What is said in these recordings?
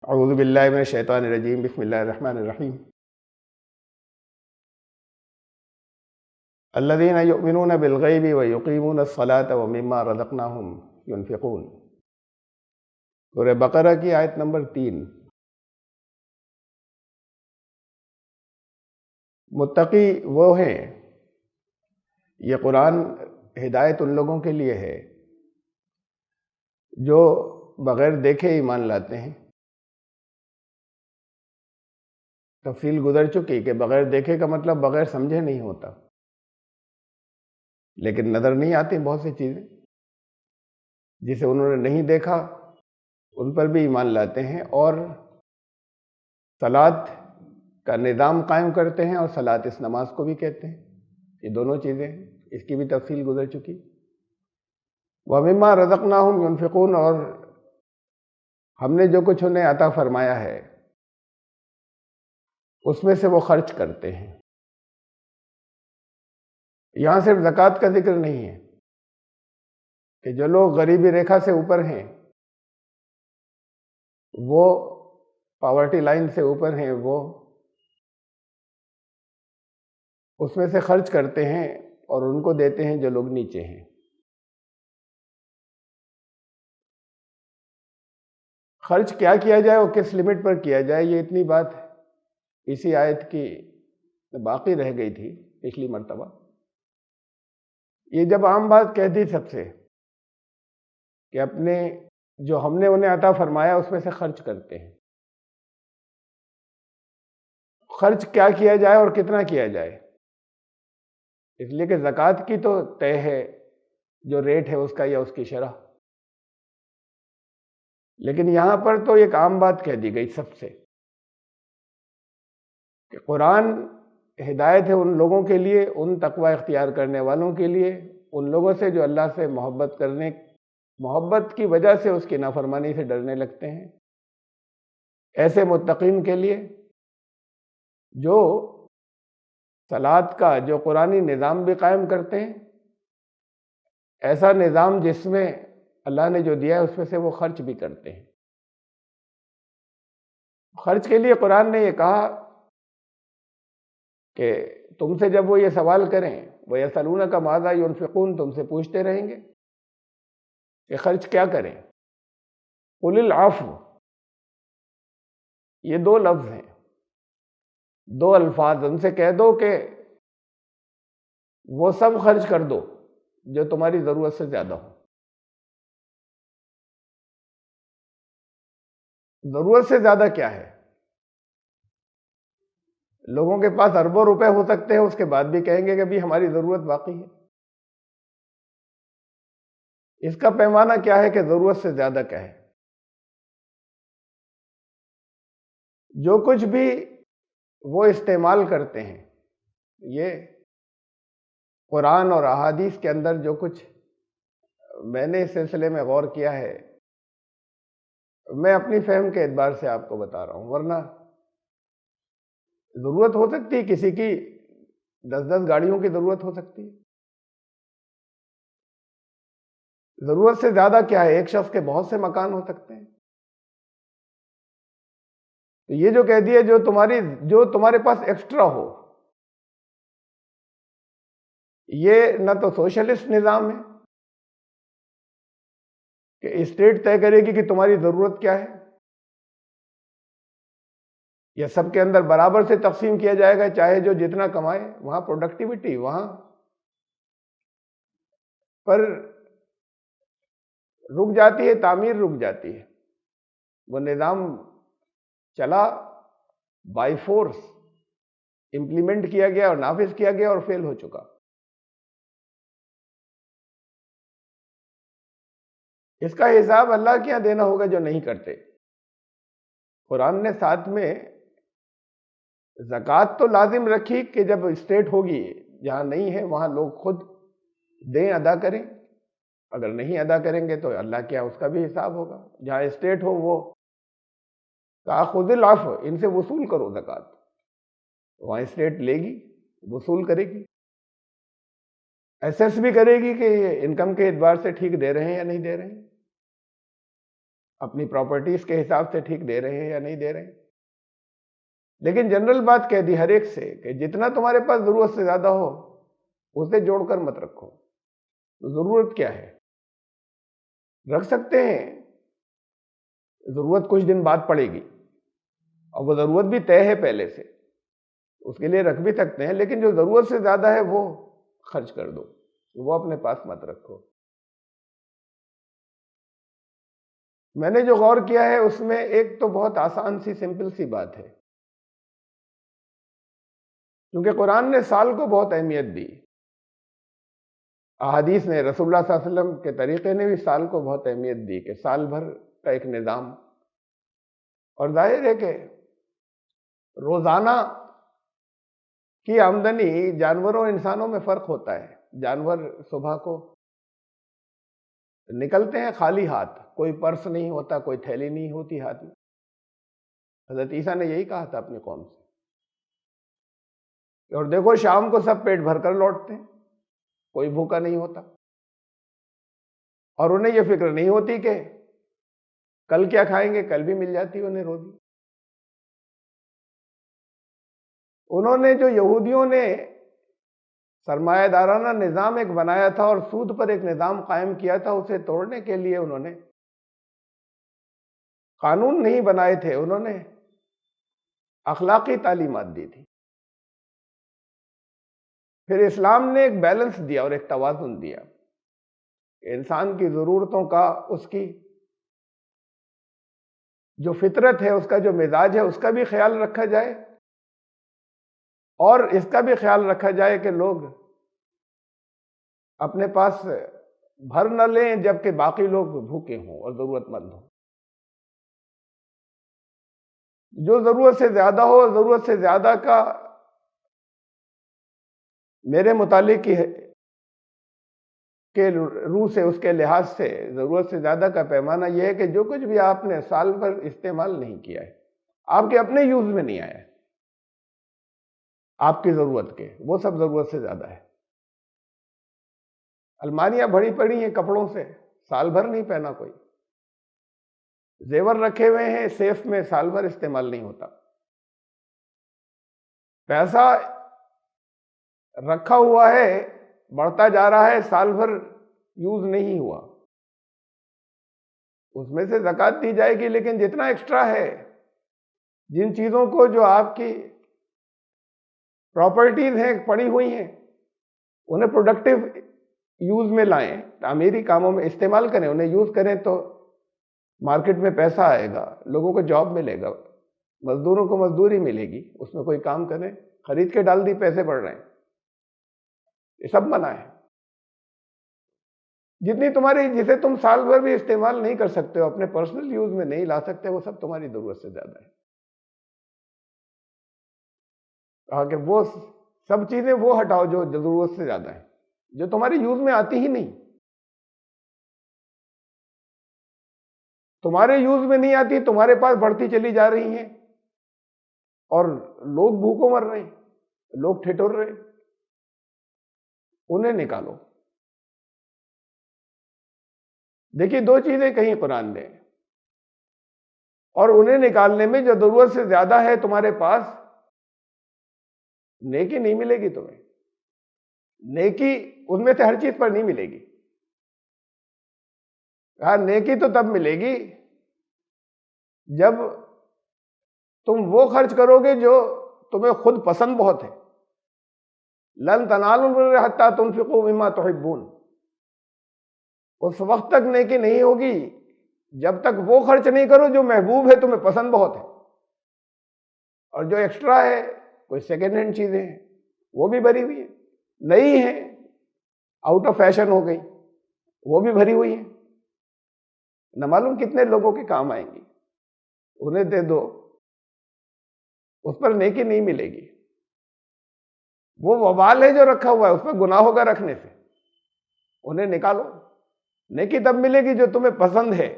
اعوذ باللہ من الشیطان الرجیم، بسم اللہ الرحمن الرحیم۔ الذین یؤمنون بالغیب ویقیمون الصلاۃ ومما رزقناہم ینفقون۔ سورہ بقرہ کی آیت نمبر 3۔ متقی وہ ہیں، یہ قرآن ہدایت ان لوگوں کے لیے ہے جو بغیر دیکھے ایمان لاتے ہیں۔ تفصیل گزر چکی کہ بغیر دیکھے کا مطلب بغیر سمجھے نہیں ہوتا، لیکن نظر نہیں آتی بہت سی چیزیں جسے انہوں نے نہیں دیکھا، ان پر بھی ایمان لاتے ہیں اور صلاۃ کا نظام قائم کرتے ہیں، اور صلاۃ اس نماز کو بھی کہتے ہیں۔ یہ دونوں چیزیں ہیں، اس کی بھی تفصیل گزر چکی۔ وَمِمَّا رَزَقْنَاهُمْ يُنْفِقُونَ، اور ہم نے جو کچھ انہیں عطا فرمایا ہے اس میں سے وہ خرچ کرتے ہیں۔ یہاں صرف زکوٰۃ کا ذکر نہیں ہے کہ جو لوگ غریبی ریکھا سے اوپر ہیں، وہ پاورٹی لائن سے اوپر ہیں، وہ اس میں سے خرچ کرتے ہیں اور ان کو دیتے ہیں جو لوگ نیچے ہیں۔ خرچ کیا کیا جائے اور کس لمٹ پر کیا جائے، یہ اتنی بات اسی آیت کی باقی رہ گئی تھی پچھلی مرتبہ۔ یہ جب عام بات کہہ دی سب سے کہ اپنے جو ہم نے انہیں عطا فرمایا اس میں سے خرچ کرتے ہیں، خرچ کیا کیا جائے اور کتنا کیا جائے، اس لیے کہ زکوٰۃ کی تو طے ہے جو ریٹ ہے اس کا یا اس کی شرح، لیکن یہاں پر تو ایک عام بات کہہ دی گئی سب سے کہ قرآن ہدایت ہے ان لوگوں کے لیے، ان تقوی اختیار کرنے والوں کے لیے، ان لوگوں سے جو اللہ سے محبت کی وجہ سے اس کی نافرمانی سے ڈرنے لگتے ہیں، ایسے متقین کے لیے جو صلاۃ کا جو قرآنی نظام بھی قائم کرتے ہیں، ایسا نظام جس میں اللہ نے جو دیا ہے اس میں سے وہ خرچ بھی کرتے ہیں۔ خرچ کے لیے قرآن نے یہ کہا کہ تم سے جب وہ یہ سوال کریں، وَيَسْأَلُونَكَ مَاذَا يُنْفِقُونَ، تم سے پوچھتے رہیں گے کہ خرچ کیا کریں، قُلِ الْعَفْوَ، یہ دو لفظ ہیں، دو الفاظ، ان سے کہہ دو کہ وہ سب خرچ کر دو جو تمہاری ضرورت سے زیادہ ہو۔ ضرورت سے زیادہ کیا ہے؟ لوگوں کے پاس اربوں روپے ہو سکتے ہیں، اس کے بعد بھی کہیں گے کہ بھی ہماری ضرورت باقی ہے۔ اس کا پیمانہ کیا ہے کہ ضرورت سے زیادہ کیا ہے؟ جو کچھ بھی وہ استعمال کرتے ہیں، یہ قرآن اور احادیث کے اندر جو کچھ میں نے اس سلسلے میں غور کیا ہے، میں اپنی فہم کے اعتبار سے آپ کو بتا رہا ہوں، ورنہ ضرورت ہو سکتی ہے کسی کی 10 گاڑیوں کی ضرورت ہو سکتی ہے۔ ضرورت سے زیادہ کیا ہے؟ ایک شخص کے بہت سے مکان ہو سکتے ہیں۔ تو یہ جو کہہ دیا جو تمہارے پاس ایکسٹرا ہو، یہ نہ تو سوشلسٹ نظام ہے کہ اسٹیٹ طے کرے گی کہ تمہاری ضرورت کیا ہے، یا سب کے اندر برابر سے تقسیم کیا جائے گا، چاہے جو جتنا کمائے، وہاں پروڈکٹیوٹی وہاں پر رک جاتی ہے، تعمیر رک جاتی ہے، وہ نظام چلا بائی فورس امپلیمنٹ کیا گیا اور نافذ کیا گیا اور فیل ہو چکا۔ اس کا حساب اللہ کے یہاں دینا ہوگا جو نہیں کرتے۔ قرآن نے ساتھ میں زکوٰۃ تو لازم رکھی کہ جب اسٹیٹ ہوگی، جہاں نہیں ہے وہاں لوگ خود دیں، ادا کریں، اگر نہیں ادا کریں گے تو اللہ کے یہاں اس کا بھی حساب ہوگا۔ جہاں اسٹیٹ ہو وہ تأخذ العفو، ان سے وصول کرو زکوٰۃ، وہاں اسٹیٹ لے گی، وصول کرے گی، ایسیس بھی کرے گی کہ انکم کے اعتبار سے ٹھیک دے رہے ہیں یا نہیں دے رہے ہیں۔ اپنی پراپرٹیز کے حساب سے ٹھیک دے رہے ہیں یا نہیں دے رہے ہیں. لیکن جنرل بات کہہ دی ہر ایک سے کہ جتنا تمہارے پاس ضرورت سے زیادہ ہو اسے جوڑ کر مت رکھو. ضرورت کیا ہے؟ رکھ سکتے ہیں، ضرورت کچھ دن بعد پڑے گی اور وہ ضرورت بھی طے ہے پہلے سے، اس کے لیے رکھ بھی سکتے ہیں، لیکن جو ضرورت سے زیادہ ہے وہ خرچ کر دو، وہ اپنے پاس مت رکھو. میں نے جو غور کیا ہے اس میں ایک تو بہت آسان سی سمپل سی بات ہے، کیونکہ قرآن نے سال کو بہت اہمیت دی، احادیث نے، رسول اللہ صلی اللہ علیہ وسلم کے طریقے نے بھی سال کو بہت اہمیت دی کہ سال بھر کا ایک نظام. اور ظاہر ہے کہ روزانہ کی آمدنی جانوروں انسانوں میں فرق ہوتا ہے. جانور صبح کو نکلتے ہیں خالی ہاتھ، کوئی پرس نہیں ہوتا، کوئی تھیلی نہیں ہوتی ہاتھ میں. حضرت عیسیٰ نے یہی کہا تھا اپنی قوم سے. اور دیکھو شام کو سب پیٹ بھر کر لوٹتے ہیں، کوئی بھوکا نہیں ہوتا، اور انہیں یہ فکر نہیں ہوتی کہ کل کیا کھائیں گے، کل بھی مل جاتی انہیں روزی. انہوں نے جو یہودیوں نے سرمایہ دارانہ نظام ایک بنایا تھا اور سود پر ایک نظام قائم کیا تھا، اسے توڑنے کے لیے انہوں نے قانون نہیں بنائے تھے، انہوں نے اخلاقی تعلیمات دی تھی. پھر اسلام نے ایک بیلنس دیا اور ایک توازن دیا کہ انسان کی ضرورتوں کا، اس کی جو فطرت ہے، اس کا جو مزاج ہے، اس کا بھی خیال رکھا جائے، اور اس کا بھی خیال رکھا جائے کہ لوگ اپنے پاس بھر نہ لیں جبکہ باقی لوگ بھوکے ہوں اور ضرورت مند ہوں. جو ضرورت سے زیادہ ہو، ضرورت سے زیادہ کا میرے متعلق کے روح سے، اس کے لحاظ سے ضرورت سے زیادہ کا پیمانہ یہ ہے کہ جو کچھ بھی آپ نے سال بھر استعمال نہیں کیا ہے، آپ کے اپنے یوز میں نہیں آیا ہے، آپ کی ضرورت کے، وہ سب ضرورت سے زیادہ ہے. الماریاں بھری پڑی ہیں کپڑوں سے، سال بھر نہیں پہنا کوئی. زیور رکھے ہوئے ہیں سیف میں، سال بھر استعمال نہیں ہوتا. پیسہ رکھا ہوا ہے، بڑھتا جا رہا ہے، سال بھر یوز نہیں ہوا، اس میں سے زکوٰۃ دی جائے گی. لیکن جتنا ایکسٹرا ہے، جن چیزوں کو جو آپ کی پراپرٹیز ہیں پڑی ہوئی ہیں، انہیں پروڈکٹیو یوز میں لائیں، تعمیری کاموں میں استعمال کریں، انہیں یوز کریں تو مارکیٹ میں پیسہ آئے گا، لوگوں کو جاب ملے گا، مزدوروں کو مزدوری ملے گی، اس میں کوئی کام کریں، خرید کے ڈال دی پیسے بڑھ رہے ہیں. یہ سب منع ہے. جتنی تمہاری، جسے تم سال بھر بھی استعمال نہیں کر سکتے ہو، اپنے پرسنل یوز میں نہیں لا سکتے، وہ سب تمہاری ضرورت سے زیادہ ہے. کہا کہ وہ سب چیزیں وہ ہٹاؤ جو ضرورت سے زیادہ ہے، جو تمہاری یوز میں آتی ہی نہیں. تمہارے یوز میں نہیں آتی، تمہارے پاس بڑھتی چلی جا رہی ہیں، اور لوگ بھوکوں مر رہے ہیں، لوگ ٹھٹر رہے ہیں. انہیں نکالو. دیکھیے دو چیزیں کہیں قرآن نے، اور انہیں نکالنے میں جو ضرورت سے زیادہ ہے تمہارے پاس، نیکی نہیں ملے گی تمہیں. نیکی ان میں سے ہر چیز پر نہیں ملے گی. کہا نیکی تو تب ملے گی جب تم وہ خرچ کرو گے جو تمہیں خود پسند بہت ہے. لن تنالوا البر حتى تنفقوا مما تحبون. اس وقت تک نیکی نہیں ہوگی جب تک وہ خرچ نہیں کرو جو محبوب ہے، تمہیں پسند بہت ہے. اور جو ایکسٹرا ہے، کوئی سیکنڈ ہینڈ چیزیں ہیں، وہ بھی بھری ہوئی ہیں، نئی ہیں، آؤٹ آف فیشن ہو گئی، وہ بھی بھری ہوئی ہیں، نہ معلوم کتنے لوگوں کے کام آئیں گی. انہیں دے دو، اس پر نیکی نہیں ملے گی. وہ وبال ہے جو رکھا ہوا ہے، اس پر گناہ ہوگا رکھنے سے. انہیں نکالو. نیکی تب ملے گی جو تمہیں پسند ہے،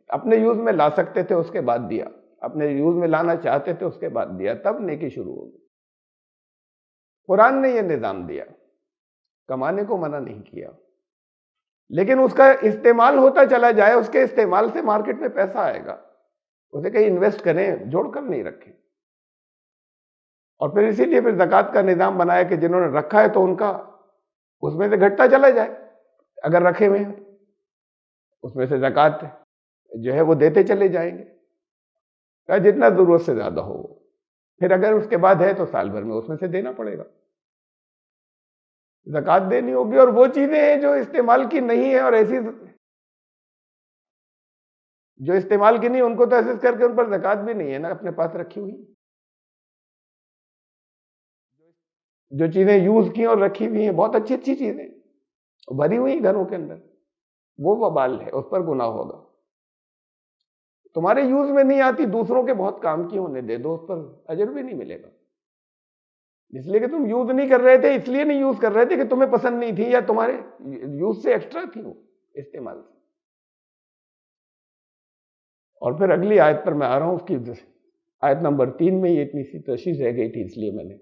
اپنے یوز میں لا سکتے تھے اس کے بعد دیا، اپنے یوز میں لانا چاہتے تھے اس کے بعد دیا، تب نیکی شروع ہوگی. قرآن نے یہ نظام دیا، کمانے کو منع نہیں کیا. لیکن اس کا استعمال ہوتا چلا جائے، اس کے استعمال سے مارکیٹ میں پیسہ آئے گا، اسے کہیں انویسٹ کریں، جوڑ کر نہیں رکھیں۔ اور پھر اسی لیے پھر زکوٰۃ کا نظام بنایا کہ جنہوں نے رکھا ہے تو ان کا اس میں سے گھٹتا چلا جائے، اگر رکھے ہوئے ہیں اس میں سے زکوٰۃ جو ہے وہ دیتے چلے جائیں گے، جتنا ضرورت سے زیادہ ہو، پھر اگر اس کے بعد ہے تو سال بھر میں اس میں سے دینا پڑے گا، زکوٰۃ دینی ہوگی۔ اور وہ چیزیں ہیں جو استعمال کی نہیں ہے، اور ایسی جو استعمال کی نہیں ان کو تو ایسے کر کے ان پر زکوٰۃ بھی نہیں ہے نا، اپنے پاس رکھی ہوئی۔ جو چیزیں یوز کی اور رکھی ہوئی ہیں، بہت اچھی اچھی چیزیں بھری ہوئی گھروں کے اندر، وہ وبال ہے، اس پر گناہ ہوگا۔ تمہارے یوز میں نہیں آتی، دوسروں کے بہت کام کی ہونے دے دو، اس پر اجر بھی نہیں ملے گا، اس لیے کہ تم یوز نہیں کر رہے تھے، اس لیے نہیں یوز کر رہے تھے کہ تمہیں پسند نہیں تھی یا تمہارے یوز سے ایکسٹرا تھی وہ استعمال سے۔ اور پھر اگلی آیت پر میں آ رہا ہوں، اس کی آیت نمبر 3 میں یہ اتنی سی تشریح رہ گئی تھی، اس لیے میں نے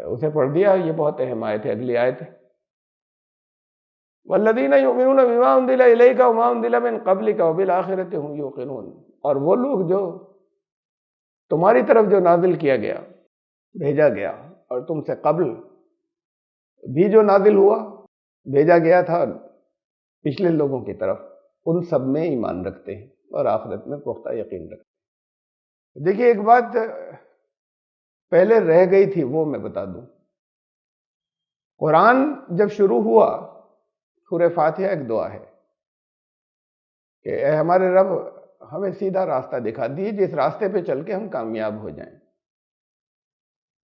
اسے پڑھ دیا۔ یہ بہت اہم آیت ہے، اگلی آیت ہے والذین یؤمنون بما انزل الیک وما انزل من قبلک وبالآخرۃ هم یوقنون، اور وہ لوگ جو تمہاری طرف جو نازل کیا گیا، بھیجا گیا، اور تم سے قبل بھی جو نازل ہوا، بھیجا گیا تھا پچھلے لوگوں کی طرف، ان سب میں ایمان رکھتے ہیں اور آخرت میں پختہ یقین رکھتے ہیں۔ دیکھیے ایک بات پہلے رہ گئی تھی، وہ میں بتا دوں۔ قرآن جب شروع ہوا، سورہ فاتحہ ایک دعا ہے کہ اے ہمارے رب ہمیں سیدھا راستہ دکھا دیے، جس راستے پہ چل کے ہم کامیاب ہو جائیں،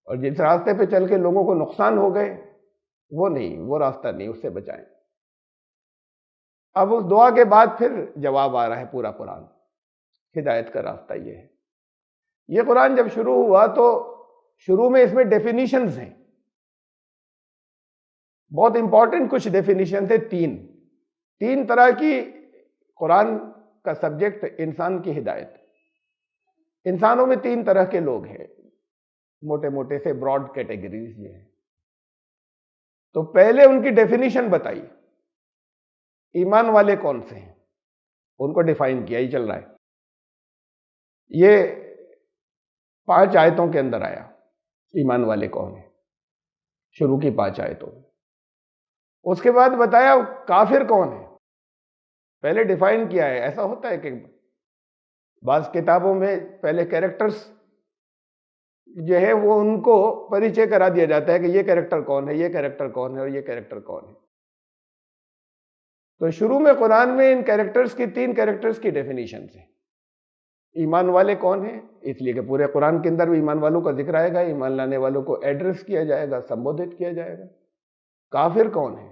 اور جس راستے پہ چل کے لوگوں کو نقصان ہو گئے وہ نہیں، وہ راستہ نہیں، اس سے بچائیں۔ اب اس دعا کے بعد پھر جواب آ رہا ہے پورا قرآن، ہدایت کا راستہ یہ ہے۔ یہ قرآن جب شروع ہوا تو شروع میں اس میں ڈیفینیشنز ہیں، بہت امپورٹنٹ کچھ ڈیفینیشنز ہیں، تین طرح کی قرآن کا سبجیکٹ انسان کی ہدایت۔ انسانوں میں 3 طرح کے لوگ ہیں، موٹے موٹے سے براڈ کیٹیگریز یہ ہیں۔ تو پہلے ان کی ڈیفینیشن بتائی، ایمان والے کون سے ہیں ان کو ڈیفائن کیا، ہی چل رہا ہے۔ یہ 5 آیتوں کے اندر آیا، ایمان والے کون ہیں، شروع کی 5 آیتوں میں۔ اس کے بعد بتایا کافر کون ہے، پہلے ڈیفائن کیا ہے۔ ایسا ہوتا ہے کہ بعض کتابوں میں پہلے کیریکٹرز جو ہے وہ ان کو پریچے کرا دیا جاتا ہے کہ یہ کیریکٹر کون ہے، یہ کیریکٹر کون ہے، اور یہ کیریکٹر کون ہے۔ تو شروع میں قرآن میں ان کیریکٹرز کی 3 کیریکٹرز کی ڈیفینیشنز ہیں۔ ایمان والے کون ہیں، اس لیے کہ پورے قرآن کے اندر بھی ایمان والوں کا ذکر آئے گا، ایمان لانے والوں کو ایڈریس کیا جائے گا، سمبودھت کیا جائے گا۔ کافر کون ہے،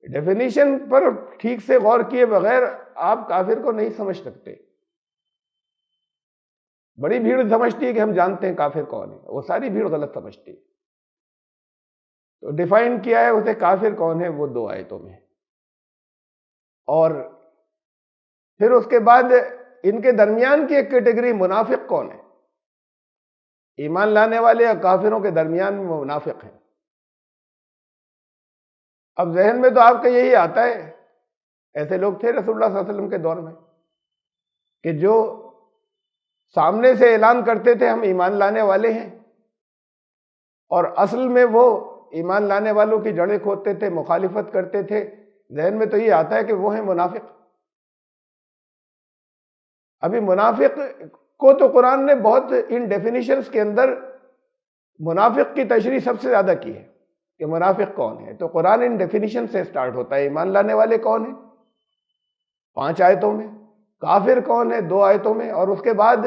ڈیفینیشن پر ٹھیک سے غور کیے بغیر آپ کافر کو نہیں سمجھ سکتے۔ بڑی بھیڑ سمجھتی ہے کہ ہم جانتے ہیں کافر کون ہے، وہ ساری بھیڑ غلط سمجھتی ہے۔ تو ڈیفائن کیا ہے اسے، کافر کون ہے، وہ 2 آیتوں میں۔ اور پھر اس کے بعد ان کے درمیان کی ایک کیٹیگری منافق کون ہے، ایمان لانے والے اور کافروں کے درمیان میں وہ منافق ہیں۔ اب ذہن میں تو آپ کا یہی آتا ہے، ایسے لوگ تھے رسول اللہ صلی اللہ علیہ وسلم کے دور میں کہ جو سامنے سے اعلان کرتے تھے ہم ایمان لانے والے ہیں، اور اصل میں وہ ایمان لانے والوں کی جڑیں کھودتے تھے، مخالفت کرتے تھے۔ ذہن میں تو یہ آتا ہے کہ وہ ہیں منافق۔ ابھی منافق کو تو قرآن نے بہت ان ڈیفینیشنز کے اندر منافق کی تشریح سب سے زیادہ کی ہے کہ منافق کون ہے۔ تو قرآن ان ڈیفینیشن سے سٹارٹ ہوتا ہے، ایمان لانے والے کون ہیں 5 آیتوں میں، کافر کون ہے 2 آیتوں میں، اور اس کے بعد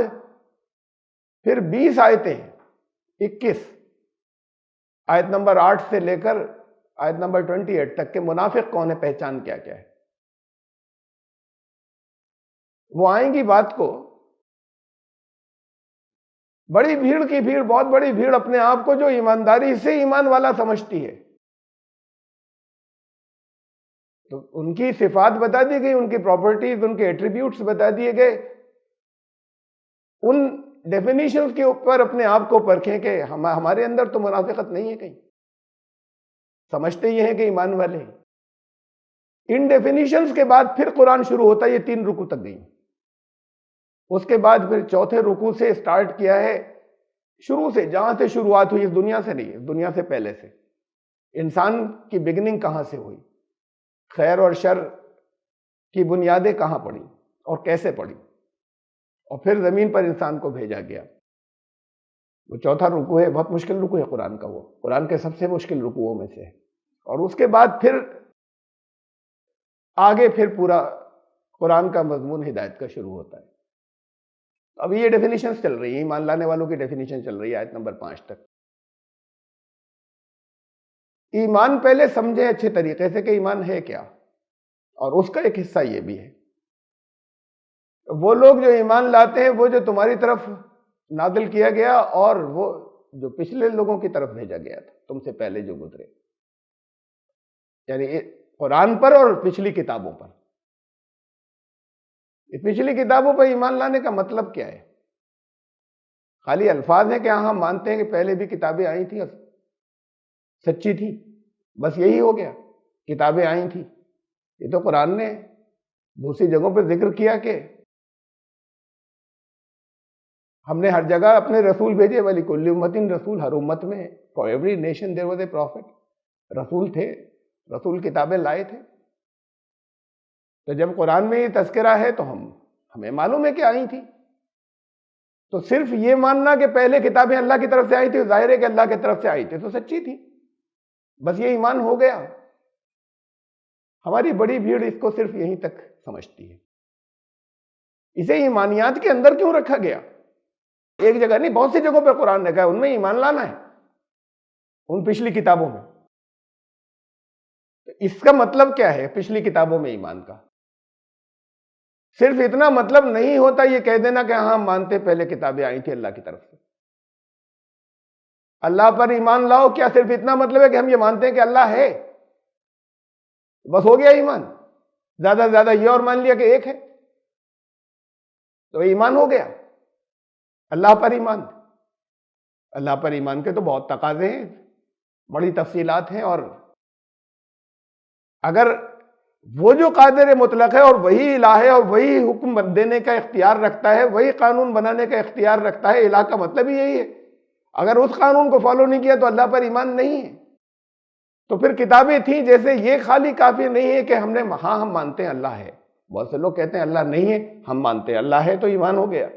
پھر 20 آیتیں 21 آیت نمبر 8 سے لے کر آیت نمبر 28 تک کہ منافق کون ہے، پہچان کیا کیا ہے۔ وہ آئیں گی بات کو، بڑی بھیڑ کی بھیڑ، بہت بڑی بھیڑ اپنے آپ کو جو ایمانداری سے ایمان والا سمجھتی ہے، تو ان کی صفات بتا دی گئی، ان کی پراپرٹیز، ان کے ایٹریبیوٹس بتا دیے گئے۔ ان ڈیفینیشنز کے اوپر اپنے آپ کو پرکھیں کہ ہمارے اندر تو منافقت نہیں ہے کہیں، سمجھتے یہ ہیں کہ ایمان والے ہیں۔ ان ڈیفینیشنز کے بعد پھر قرآن شروع ہوتا ہے، یہ 3 رکوع تک گئی. اس کے بعد پھر چوتھے رکوع سے سٹارٹ کیا ہے، شروع سے، جہاں سے شروعات ہوئی، اس دنیا سے نہیں، اس دنیا سے پہلے سے. انسان کی بگننگ کہاں سے ہوئی، خیر اور شر کی بنیادیں کہاں پڑی اور کیسے پڑی، اور پھر زمین پر انسان کو بھیجا گیا. وہ چوتھا رکوع ہے، بہت مشکل رکوع ہے قرآن کا، وہ قرآن کے سب سے مشکل رکوعوں میں سے ہے. اور اس کے بعد پھر آگے پھر پورا قرآن کا مضمون ہدایت کا شروع ہوتا ہے. اب یہ ڈیفینیشنز چل رہی ہیں، ایمان لانے والوں کی ڈیفینیشن چل رہی ہے آیت نمبر 5 تک. ایمان پہلے سمجھیں اچھے طریقے سے کہ ایمان ہے کیا، اور اس کا ایک حصہ یہ بھی ہے، وہ لوگ جو ایمان لاتے ہیں وہ جو تمہاری طرف نازل کیا گیا اور وہ جو پچھلے لوگوں کی طرف بھیجا گیا تھا، تم سے پہلے جو گزرے، یعنی قرآن پر اور پچھلی کتابوں پر. پچھلی کتابوں پر ایمان لانے کا مطلب کیا ہے؟ خالی الفاظ ہیں کہ ہاں ہم مانتے ہیں کہ پہلے بھی کتابیں آئی تھیں اور سچی تھی، بس یہی ہو گیا، کتابیں آئی تھیں. یہ تو قرآن نے دوسری جگہوں پہ ذکر کیا کہ ہم نے ہر جگہ اپنے رسول بھیجے، وَلِكُلِّ أُمَّةٍ رسول، ہر امت میں for every nation there was a prophet. رسول تھے، رسول کتابیں لائے تھے. تو جب قرآن میں یہ تذکرہ ہے تو ہمیں معلوم ہے کہ آئی تھی. تو صرف یہ ماننا کہ پہلے کتابیں اللہ کی طرف سے آئی تھی، ظاہر ہے کہ اللہ کی طرف سے آئی تھی تو سچی تھی، بس یہ ایمان ہو گیا. ہماری بڑی بھیڑ اس کو صرف یہیں تک سمجھتی ہے. اسے ایمانیات کے اندر کیوں رکھا گیا؟ ایک جگہ نہیں، بہت سی جگہوں پہ قرآن نے کہا ان میں ایمان لانا ہے، ان پچھلی کتابوں میں. تو اس کا مطلب کیا ہے پچھلی کتابوں میں ایمان کا؟ صرف اتنا مطلب نہیں ہوتا یہ کہہ دینا کہ ہاں مانتے پہلے کتابیں آئی تھی اللہ کی طرف سے. اللہ پر ایمان لاؤ، کیا صرف اتنا مطلب ہے کہ ہم یہ مانتے ہیں کہ اللہ ہے، بس ہو گیا ایمان؟ زیادہ سے زیادہ یہ اور مان لیا کہ ایک ہے تو ایمان ہو گیا. اللہ پر ایمان، اللہ پر ایمان کے تو بہت تقاضے ہیں، بڑی تفصیلات ہیں. اور اگر وہ جو قادر مطلق ہے اور وہی الہ ہے اور وہی حکم دینے کا اختیار رکھتا ہے، وہی قانون بنانے کا اختیار رکھتا ہے، الہ کا مطلب ہی یہی ہے. اگر اس قانون کو فالو نہیں کیا تو اللہ پر ایمان نہیں ہے. تو پھر کتابیں تھیں جیسے یہ خالی کافی نہیں ہے کہ ہم نے ہاں ہم مانتے ہیں اللہ ہے. بہت سے لوگ کہتے ہیں اللہ نہیں ہے، ہم مانتے ہیں اللہ ہے، تو ایمان ہو گیا.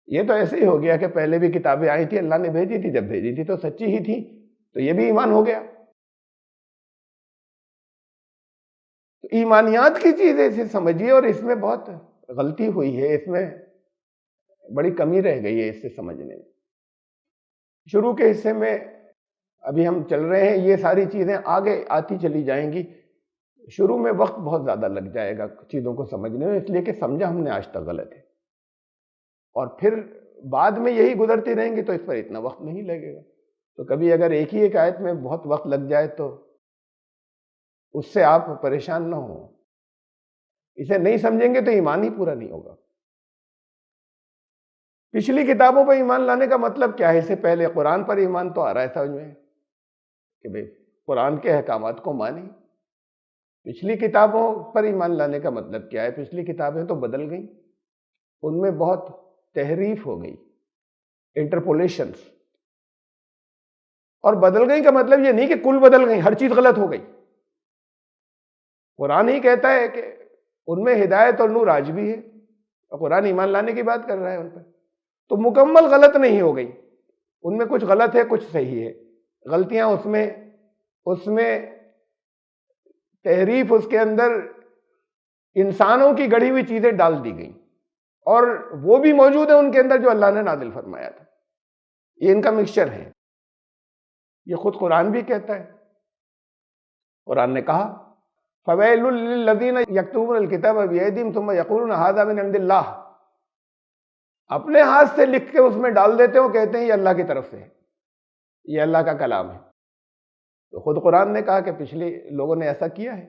یہ تو ایسے ہی ہو گیا کہ پہلے بھی کتابیں آئی تھی، اللہ نے بھیجی تھی، جب بھیجی تھی تو سچی ہی تھی، تو یہ بھی ایمان ہو گیا. تو ایمانیات کی چیزیں اسے سمجھیے، اور اس میں بہت غلطی ہوئی ہے، اس میں بڑی کمی رہ گئی ہے اسے سمجھنے میں. شروع کے حصے میں ابھی ہم چل رہے ہیں، یہ ساری چیزیں آگے آتی چلی جائیں گی. شروع میں وقت بہت زیادہ لگ جائے گا چیزوں کو سمجھنے میں، اس لیے کہ سمجھا ہم نے آج تک غلط ہے، اور پھر بعد میں یہی گزرتی رہیں گی تو اس پر اتنا وقت نہیں لگے گا. تو کبھی اگر ایک ہی ایک آیت میں بہت وقت لگ جائے تو اس سے آپ پریشان نہ ہوں. اسے نہیں سمجھیں گے تو ایمان ہی پورا نہیں ہوگا. پچھلی کتابوں پر ایمان لانے کا مطلب کیا ہے؟ اس سے پہلے قرآن پر ایمان تو آ رہا ہے سمجھ میں کہ بھئی قرآن کے احکامات کو مانیں. پچھلی کتابوں پر ایمان لانے کا مطلب کیا ہے؟ پچھلی کتابیں تو بدل گئیں، ان میں بہت تحریف ہو گئی، انٹرپولیشنز. اور بدل گئی کا مطلب یہ نہیں کہ کل بدل گئی، ہر چیز غلط ہو گئی. قرآن ہی کہتا ہے کہ ان میں ہدایت اور نور آج بھی ہے، اور قرآن ایمان لانے کی بات کر رہا ہے ان پر. تو مکمل غلط نہیں ہو گئی، ان میں کچھ غلط ہے کچھ صحیح ہے. غلطیاں اس میں تحریف، اس کے اندر انسانوں کی گڑھی ہوئی چیزیں ڈال دی گئیں، اور وہ بھی موجود ہے ان کے اندر جو اللہ نے نازل فرمایا تھا. یہ ان کا مکسچر ہے. یہ خود قرآن بھی کہتا ہے. قرآن نے کہا فَوَيْلٌ لِّلَّذِينَ يَكْتُبُونَ الْكِتَابَ بِأَيْدِيهِمْ ثُمَّ يَقُولُونَ هَٰذَا مِنْ عِندِ اللَّهِ. اپنے ہاتھ سے لکھ کے اس میں ڈال دیتے ہیں، وہ کہتے ہیں یہ اللہ کی طرف سے ہے، یہ اللہ کا کلام ہے. تو خود قرآن نے کہا کہ پچھلے لوگوں نے ایسا کیا ہے،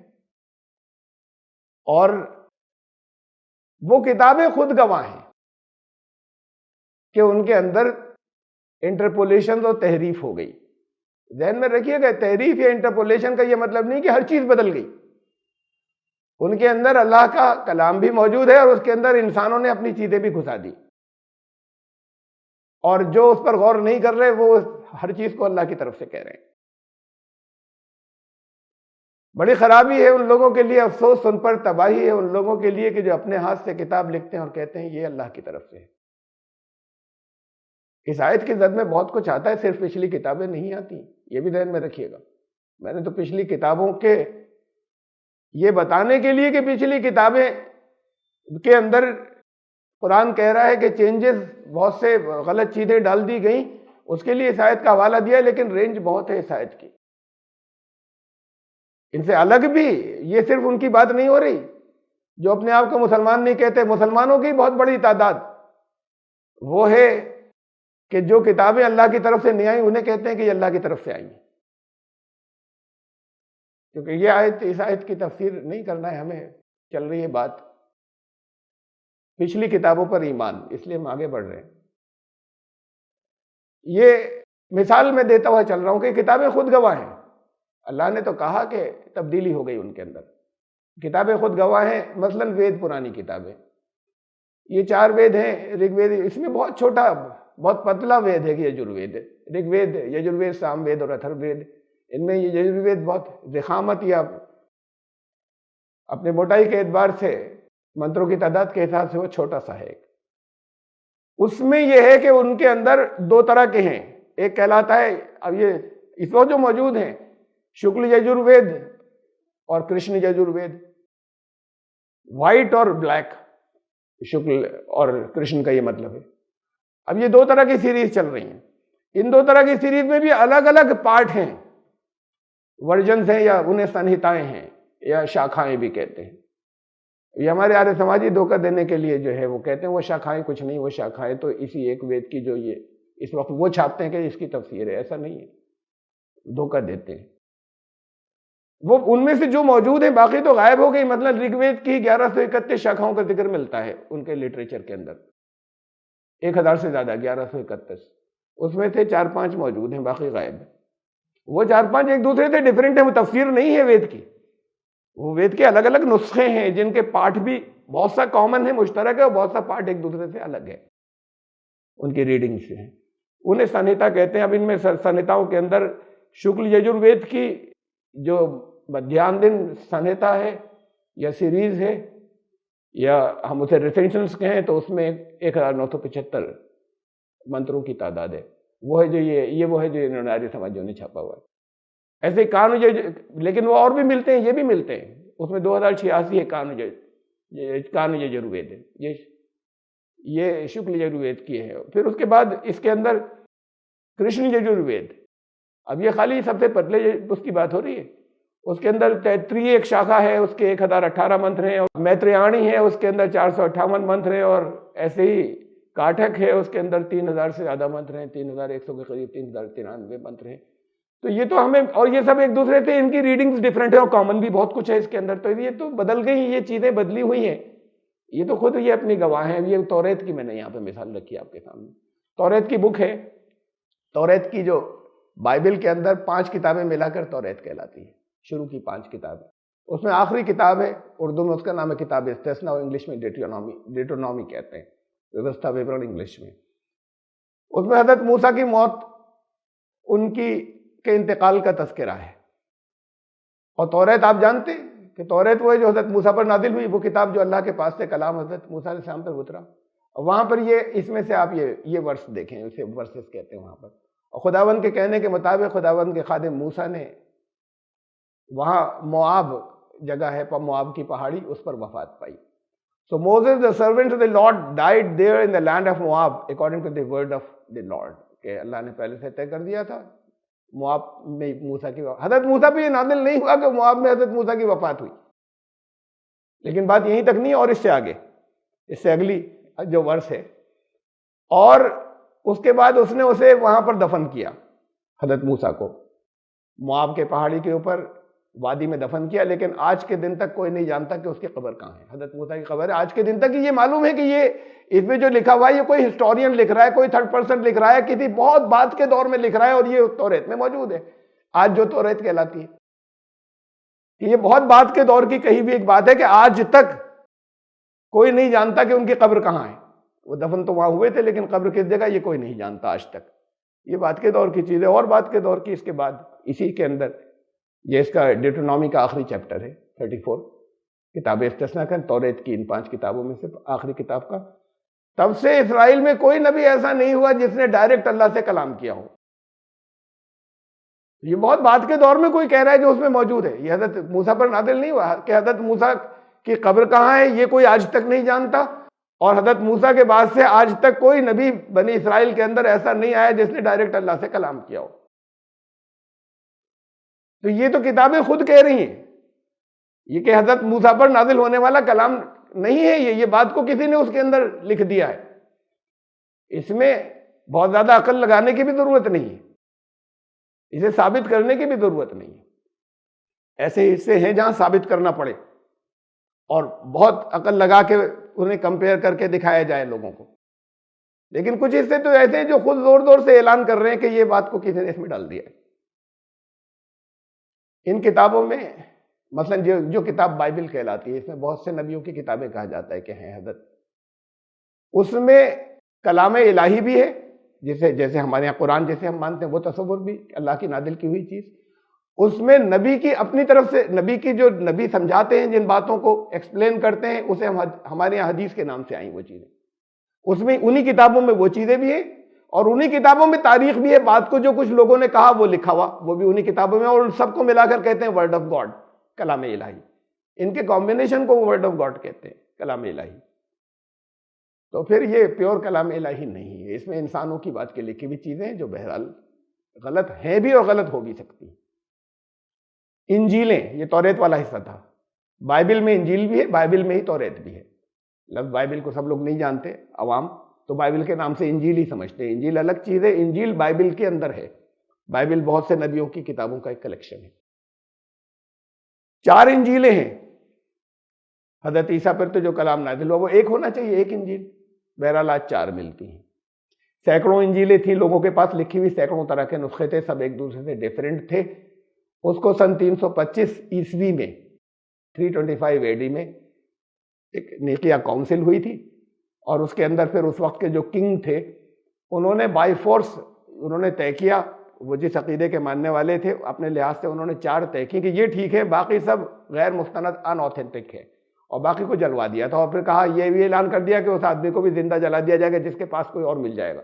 اور وہ کتابیں خود گواہ ہیں کہ ان کے اندر انٹرپولیشن اور تحریف ہو گئی. ذہن میں رکھیے گا، تحریف یا انٹرپولیشن کا یہ مطلب نہیں کہ ہر چیز بدل گئی. ان کے اندر اللہ کا کلام بھی موجود ہے اور اس کے اندر انسانوں نے اپنی چیزیں بھی گھسا دی، اور جو اس پر غور نہیں کر رہے وہ ہر چیز کو اللہ کی طرف سے کہہ رہے ہیں۔ بڑی خرابی ہے ان لوگوں کے لیے، افسوس ان پر، تباہی ہے ان لوگوں کے لیے کہ جو اپنے ہاتھ سے کتاب لکھتے ہیں اور کہتے ہیں یہ اللہ کی طرف سے ہے۔ اس آیت کی زد میں بہت کچھ آتا ہے، صرف پچھلی کتابیں نہیں آتی، یہ بھی ذہن میں رکھیے گا۔ میں نے تو پچھلی کتابوں کے یہ بتانے کے لیے کہ پچھلی کتابیں کے اندر قرآن کہہ رہا ہے کہ چینجز، بہت سے غلط چیزیں ڈال دی گئیں، اس کے لیے اس آیت کا حوالہ دیا، لیکن رینج بہت ہے اس آیت کی۔ ان سے الگ بھی یہ صرف ان کی بات نہیں ہو رہی جو اپنے آپ کو مسلمان نہیں کہتے، مسلمانوں کی بہت بڑی تعداد وہ ہے کہ جو کتابیں اللہ کی طرف سے نہیں آئیں انہیں کہتے ہیں کہ یہ اللہ کی طرف سے آئی ہیں۔ کیونکہ یہ آیت، اس آیت کی تفسیر نہیں کرنا ہے ہمیں، چل رہی ہے بات پچھلی کتابوں پر ایمان، اس لیے ہم آگے بڑھ رہے ہیں۔ یہ مثال میں دیتا ہوا چل رہا ہوں کہ کتابیں خود گواہ ہیں۔ اللہ نے تو کہا کہ تبدیلی ہو گئی ان کے اندر، کتابیں خود گواہ ہیں۔ مثلا وید، پرانی کتابیں، یہ 4 وید ہیں۔ رگ وید، اس میں بہت چھوٹا، بہت پتلا وید ہے کہ یجروید، رگ وید، یجروید، سام وید اور اتھر وید۔ ان میں یہ یجروید بہت ضخامت یا اپنے موٹائی کے اعتبار سے منتروں کی تعداد کے حساب سے وہ چھوٹا سا ہے۔ اس میں یہ ہے کہ ان کے اندر 2 طرح کے ہیں، ایک کہلاتا ہے، اب یہ اس وقت جو موجود ہیں، شکل یجروید اور کرشن یجروید، وائٹ اور بلیک، شکل اور کرشن کا یہ مطلب ہے۔ اب یہ 2 طرح کی سیریز چل رہی ہیں، ان 2 طرح کی سیریز میں بھی الگ الگ پارٹ ہیں، ورژنز ہیں، یا انہیں سنہتائیں ہیں، یا شاخائیں بھی کہتے ہیں۔ یہ ہمارے آریہ سماجی دھوکہ دینے کے لیے جو ہے وہ کہتے ہیں وہ شاخائیں کچھ نہیں، وہ شاخائیں تو اسی ایک وید کی جو یہ اس وقت وہ چھاپتے ہیں کہ اس کی تفسیر ہے، ایسا نہیں ہے، دھوکہ دیتے ہیں۔ وہ ان میں سے جو موجود ہیں، باقی تو غائب ہو گئی۔ مطلب رگ وید کی 1131 شاخاؤں کا ذکر ملتا ہے ان کے لٹریچر کے اندر، 1000 سے زیادہ، 1131۔ اس میں سے 4-5 موجود ہیں، باقی غائب ہیں۔ وہ 4-5 ایک دوسرے سے ڈیفرنٹ ہیں، وہ تفسیر نہیں ہے وید کی، وہ وید کے الگ الگ نسخے ہیں جن کے پارٹ بھی بہت سا کامن ہے، مشترک ہے، اور بہت سا پارٹ ایک دوسرے سے الگ ہے، ان کی ریڈنگ سے ہیں۔ انہیں سنہتا کہتے ہیں۔ اب ان میں سنہتاؤں کے اندر شکل یجروید کی جو مدھیان سنہتا ہے یا سیریز ہے، یا ہم اسے ریسنشنز کہیں، تو اس میں 1975 منتروں کی تعداد ہے۔ وہ ہے جو یہ وہ ہے جو انہوں نے آریہ سماجیوں نے چھاپا ہوا ہے۔ ایسے لیکن وہ اور بھی ملتے ہیں، یہ بھی ملتے ہیں۔ اس میں 2086 ہے کانو یجروید ہے، یہ شکل یجروید کی ہے۔ پھر اس کے بعد اس کے اندر کرشن یجروید، اب یہ خالی سب سے پتلے اس کی بات ہو رہی ہے۔ اس کے اندر تیتری ایک شاخا ہے، اس کے 1018 منتر ہیں، اور میتریانی ہے، اس کے اندر 458 منتر ہیں، اور ایسے ہی کاٹھک ہے، اس کے اندر 3000 سے زیادہ منتر ہیں، 3100 کے قریب، 3093 منتر ہیں۔ تو یہ تو ہمیں، اور یہ سب ایک دوسرے سے ان کی ریڈنگز ڈیفرنٹ ہیں، اور کامن بھی بہت کچھ ہے اس کے اندر۔ تو یہ تو بدل گئی، یہ چیزیں بدلی ہوئی ہیں، یہ تو خود یہ اپنی گواہ ہیں۔ یہ توریت کی میں نے یہاں پہ مثال رکھی آپ کے سامنے۔ توریت کی بک ہے، توریت کی جو بائبل کے اندر 5 کتابیں ملا کر توریت کہلاتی ہے، شروع کی 5 کتابیں۔ اس میں آخری کتاب ہے، اردو میں اس کا نام ہے کتاب استثنا، اور انگلش میں ڈیٹرونومی کہتے ہیں، ویوستھا وورن انگلش میں۔ اس میں حضرت موسیٰ کی موت، ان کی کے انتقال کا تذکرہ ہے۔ اور توریت آپ جانتے ہیں کہ توریت وہ ہے جو حضرت موسیٰ پر نازل ہوئی، وہ کتاب جو اللہ کے پاس سے کلام حضرت موسیٰ علیہ السلام پر اترا۔ اور وہاں پر اس میں سے آپ یہ ورس دیکھیں، اسے ورسز کہتے ہیں وہاں پر۔ اور خداوند کے کہنے کے مطابق خداوند کے خادم موسیٰ نے وہاں موآب جگہ ہے، موآب کی پہاڑی، اس پر وفات پائی۔ So Moses, the servant of the Lord, died there in the land of Moab according to the word of the Lord. کہ اللہ نے پہلے سے طے کر دیا تھا موآب میں موسیٰ کی وفات۔ حضرت موسیٰ پہ یہ نازل نہیں ہوا کہ موآب میں حضرت موسیٰ کی وفات ہوئی، لیکن بات یہیں تک نہیں، اور اس سے آگے، اس سے اگلی جو ورس ہے۔ اور اس کے بعد اس نے اسے وہاں پر دفن کیا، حضرت موسیٰ کو موآب کے پہاڑی کے اوپر وادی میں دفن کیا۔ لیکن آج کے دن تک کوئی نہیں جانتا کہ اس کی قبر کہاں ہے۔ حضرت موسیٰ کی قبر ہے آج کے دن تک یہ معلوم ہے کہ یہ اس میں جو لکھا ہوا ہے یہ کوئی ہسٹورین لکھ رہا ہے، کوئی 3rd پرسن لکھ رہا ہے، کسی بہت بعد کے دور میں لکھ رہا ہے، اور یہ توریت میں موجود ہے، آج جو توریت کہلاتی ہے۔ کہ یہ بہت بعد کے دور کی کہی بھی ایک بات ہے کہ آج تک کوئی نہیں جانتا کہ ان کی قبر کہاں ہے. وہ دفن تو وہاں ہوئے تھے لیکن قبر کس جگہ یہ کوئی نہیں جانتا آج تک. یہ بعد کے دور کی چیز ہے. اور بعد کے دور کی اس کے بعد اسی کے اندر یہ اس کا ڈیوٹرونومی کا آخری چیپٹر ہے 34 کتاب استثناء کا، توریت کی ان 5 کتابوں میں سے آخری کتاب کا. تب سے اسرائیل میں کوئی نبی ایسا نہیں ہوا جس نے ڈائریکٹ اللہ سے کلام کیا ہو. یہ بہت بعد کے دور میں کوئی کہہ رہا ہے جو اس میں موجود ہے. یہ حضرت موسیٰ پر نازل نہیں ہوا کہ حضرت موسیٰ کی قبر کہاں ہے یہ کوئی آج تک نہیں جانتا، اور حضرت موسیٰ کے بعد سے آج تک کوئی نبی بنی اسرائیل کے اندر ایسا نہیں آیا جس نے ڈائریکٹ اللہ سے کلام کیا ہو. تو یہ تو کتابیں خود کہہ رہی ہیں یہ کہ حضرت موسیٰ پر نازل ہونے والا کلام نہیں ہے. یہ بات کو کسی نے اس کے اندر لکھ دیا ہے. اس میں بہت زیادہ عقل لگانے کی بھی ضرورت نہیں ہے، اسے ثابت کرنے کی بھی ضرورت نہیں ہے. ایسے حصے ہیں جہاں ثابت کرنا پڑے اور بہت عقل لگا کے انہیں کمپیئر کر کے دکھایا جائے لوگوں کو. لیکن کچھ حصے تو ایسے ہیں جو خود زور زور سے اعلان کر رہے ہیں کہ یہ بات کو کسی نے اس میں ڈال دیا ہے. ان کتابوں میں مثلا جو کتاب بائبل کہلاتی ہے، اس میں بہت سے نبیوں کی کتابیں کہا جاتا ہے کہ ہیں حضرت. اس میں کلام الہی بھی ہے، جیسے ہمارے یہاں قرآن جیسے ہم مانتے ہیں وہ تصور بھی اللہ کی نازل کی ہوئی چیز. اس میں نبی کی اپنی طرف سے نبی کی جو نبی سمجھاتے ہیں جن باتوں کو ایکسپلین کرتے ہیں اسے ہمارے یہاں حدیث کے نام سے آئیں وہ چیزیں. اس میں انہی کتابوں میں وہ چیزیں بھی ہیں اور انہی کتابوں میں تاریخ بھی ہے. بات کو جو کچھ لوگوں نے کہا وہ لکھا ہوا وہ بھی انہی کتابوں میں، اور ان سب کو ملا کر کہتے ہیں ورڈ آف گاڈ، کلام الہی. ان کے کمبینیشن کو ورڈ آف گاڈ کہتے ہیں، کلام الہی. تو پھر یہ پیور کلام الہی نہیں ہے. اس میں انسانوں کی بات کے لکھی ہوئی چیزیں ہیں جو بہرحال غلط ہیں بھی اور غلط ہو بھی سکتی ہیں. انجیلیں، یہ توریت والا حصہ تھا. بائبل میں انجیل بھی ہے، بائبل میں ہی توریت بھی ہے. لفظ بائبل کو سب لوگ نہیں جانتے عوام، تو بائبل کے نام سے انجیل ہی سمجھتے ہیں. انجیل الگ چیز ہے. انجیل بائبل کے اندر ہے. بائبل بہت سے نبیوں کی کتابوں کا ایک کلیکشن ہے. 4 انجیلیں ہیں. حضرت عیسیٰ پر تو جو کلام نازل ہوا وہ ایک ہونا چاہیے، ایک انجیل. بہرحال آج 4 ملتی ہیں. سینکڑوں انجیلیں تھیں لوگوں کے پاس لکھی ہوئی، سینکڑوں طرح کے نسخے تھے، سب ایک دوسرے سے ڈیفرنٹ تھے. اس کو سن 325 عیسوی میں 325 AD میں ایک نیقیہ کاؤنسل ہوئی تھی، اور اس کے اندر پھر اس وقت کے جو کنگ تھے انہوں نے بائی فورس انہوں نے طے کیا. وہ جس عقیدے کے ماننے والے تھے اپنے لحاظ سے انہوں نے 4 طے کی کہ یہ ٹھیک ہے، باقی سب غیر مستند ان اوتھینٹک ہے، اور باقی کو جلوا دیا تھا. اور پھر کہا یہ بھی اعلان کر دیا کہ اس آدمی کو بھی زندہ جلا دیا جائے گا جس کے پاس کوئی اور مل جائے گا،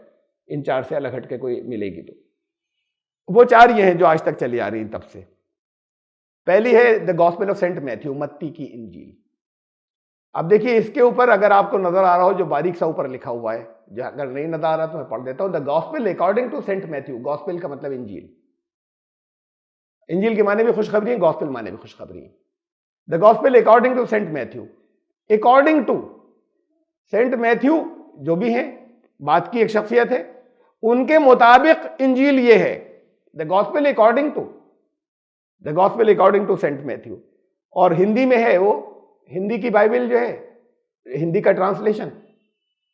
ان 4 سے الگ ہٹ کے کوئی ملے گی تو. وہ 4 یہ ہیں جو آج تک چلی آ رہی ہیں تب سے. پہلی ہے the gospel of Saint Matthew, متی کی انجیل. اب دیکھیے اس کے اوپر اگر آپ کو نظر آ رہا ہو جو باریک سا اوپر لکھا ہوا ہے، جو اگر نہیں نظر آ رہا تو میں پڑھ دیتا ہوں. The gospel according to Saint Matthew. Gospel کا مطلب انجیل. انجیل کے معنی بھی خوشخبری ہیں، گاسپل معنی بھی خوشخبری ہیں. The gospel according to Saint Matthew. According to Saint Matthew جو بھی ہیں، بات کی ایک شخصیت ہے، ان کے مطابق انجیل یہ ہے. The gospel according to, the gospel according to Saint Matthew. اور ہندی میں ہے وہ، ہندی کی بائبل جو ہے، ہندی کا ٹرانسلیشن.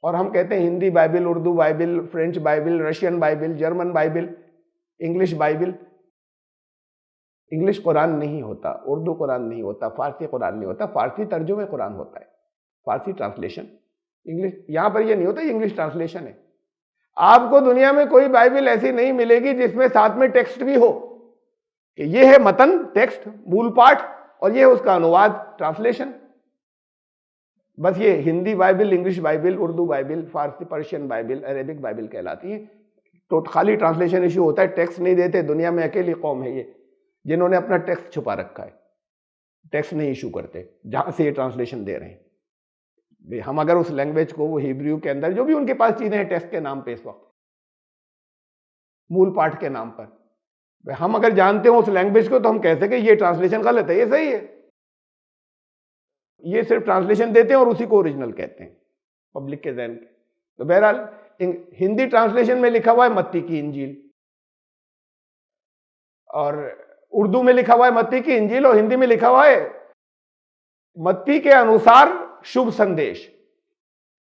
اور ہم کہتے ہیں Hindi Bible, Urdu Bible, French Bible, Russian Bible, German Bible, English Bible. English قرآن نہیں ہوتا، اردو قرآن نہیں ہوتا، فارسی قرآن نہیں ہوتا. فارسی ترجمہ قرآن ہوتا ہے، فارسی ٹرانسلیشن. انگلش یہاں پر یہ نہیں ہوتا، یہ انگلش ٹرانسلیشن ہے. آپ کو دنیا میں کوئی بائبل ایسی نہیں ملے گی جس میں ساتھ میں ٹیکسٹ بھی ہو کہ یہ ہے متن، ٹیکسٹ، مول پاٹ، اور یہ ہے اس کا انواد، ٹرانسلیشن. بس یہ Hindi Bible, English Bible, Urdu Bible, فارسی پرشین بائبل، عربک بائبل کہلاتی ہے. تو خالی ٹرانسلیشن ایشو ہوتا ہے، ٹیکسٹ نہیں دیتے. دنیا میں اکیلی قوم ہے یہ جنہوں نے اپنا ٹیکسٹ چھپا رکھا ہے، ٹیکسٹ نہیں ایشو کرتے جہاں سے یہ ٹرانسلیشن دے رہے ہیں. ہم اگر اس لینگویج کو، وہ ہیبریو کے اندر جو بھی ان کے پاس چیزیں ہیں ٹیکسٹ کے نام پہ اس وقت، مول پاٹ کے نام پر، ہم اگر جانتے ہوں اس لینگویج کو تو ہم کہہ سکیں یہ ٹرانسلیشن غلط ہے، یہ صحیح ہے. یہ صرف ٹرانسلیشن دیتے ہیں اور اسی کو اوریجنل کہتے ہیں پبلک کے ذہن پہ. تو بہرحال ہندی ٹرانسلیشن میں لکھا ہوا ہے متی کی انجیل، اور اردو میں لکھا ہوا ہے متی کی انجیل، اور ہندی میں لکھا ہوا ہے متی کے انوسار شبھ سندیش.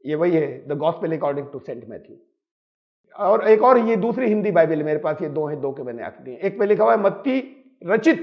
یہ وہی ہے the gospel according to Saint Matthew. اور ایک اور یہ دوسری ہندی بائبل ہے میرے پاس، یہ 2 ہیں، 2 کے میں نے آخری ہیں. ایک پہ لکھا ہوا ہے متی رچت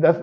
10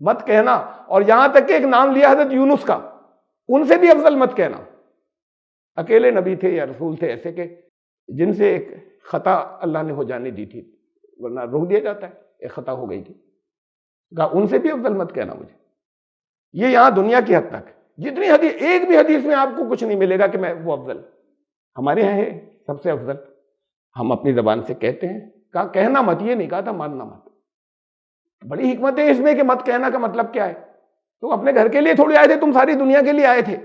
مت کہنا، اور یہاں تک کہ ایک نام لیا حضرت یونس کا، ان سے بھی افضل مت کہنا۔ اکیلے نبی تھے یا رسول تھے ایسے کہ جن سے ایک خطا اللہ نے ہو جانے دی تھی، ورنہ روک دیا جاتا ہے، ایک خطا ہو گئی تھی، کہا ان سے بھی افضل مت کہنا مجھے۔ یہ یہاں دنیا کی حد تک، جتنی حدیث، ایک بھی حدیث میں آپ کو کچھ نہیں ملے گا کہ میں وہ افضل، ہمارے یہاں ہے سب سے افضل، ہم اپنی زبان سے کہتے ہیں، کہا کہنا مت، یہ نہیں کہا تھا ماننا مت۔ بڑی حکمت ہے اس میں کہ مت کہنا کا مطلب کیا ہے؟ تم اپنے گھر کے لیے تھوڑی آئے تھے، تم ساری دنیا کے لیے آئے تھے،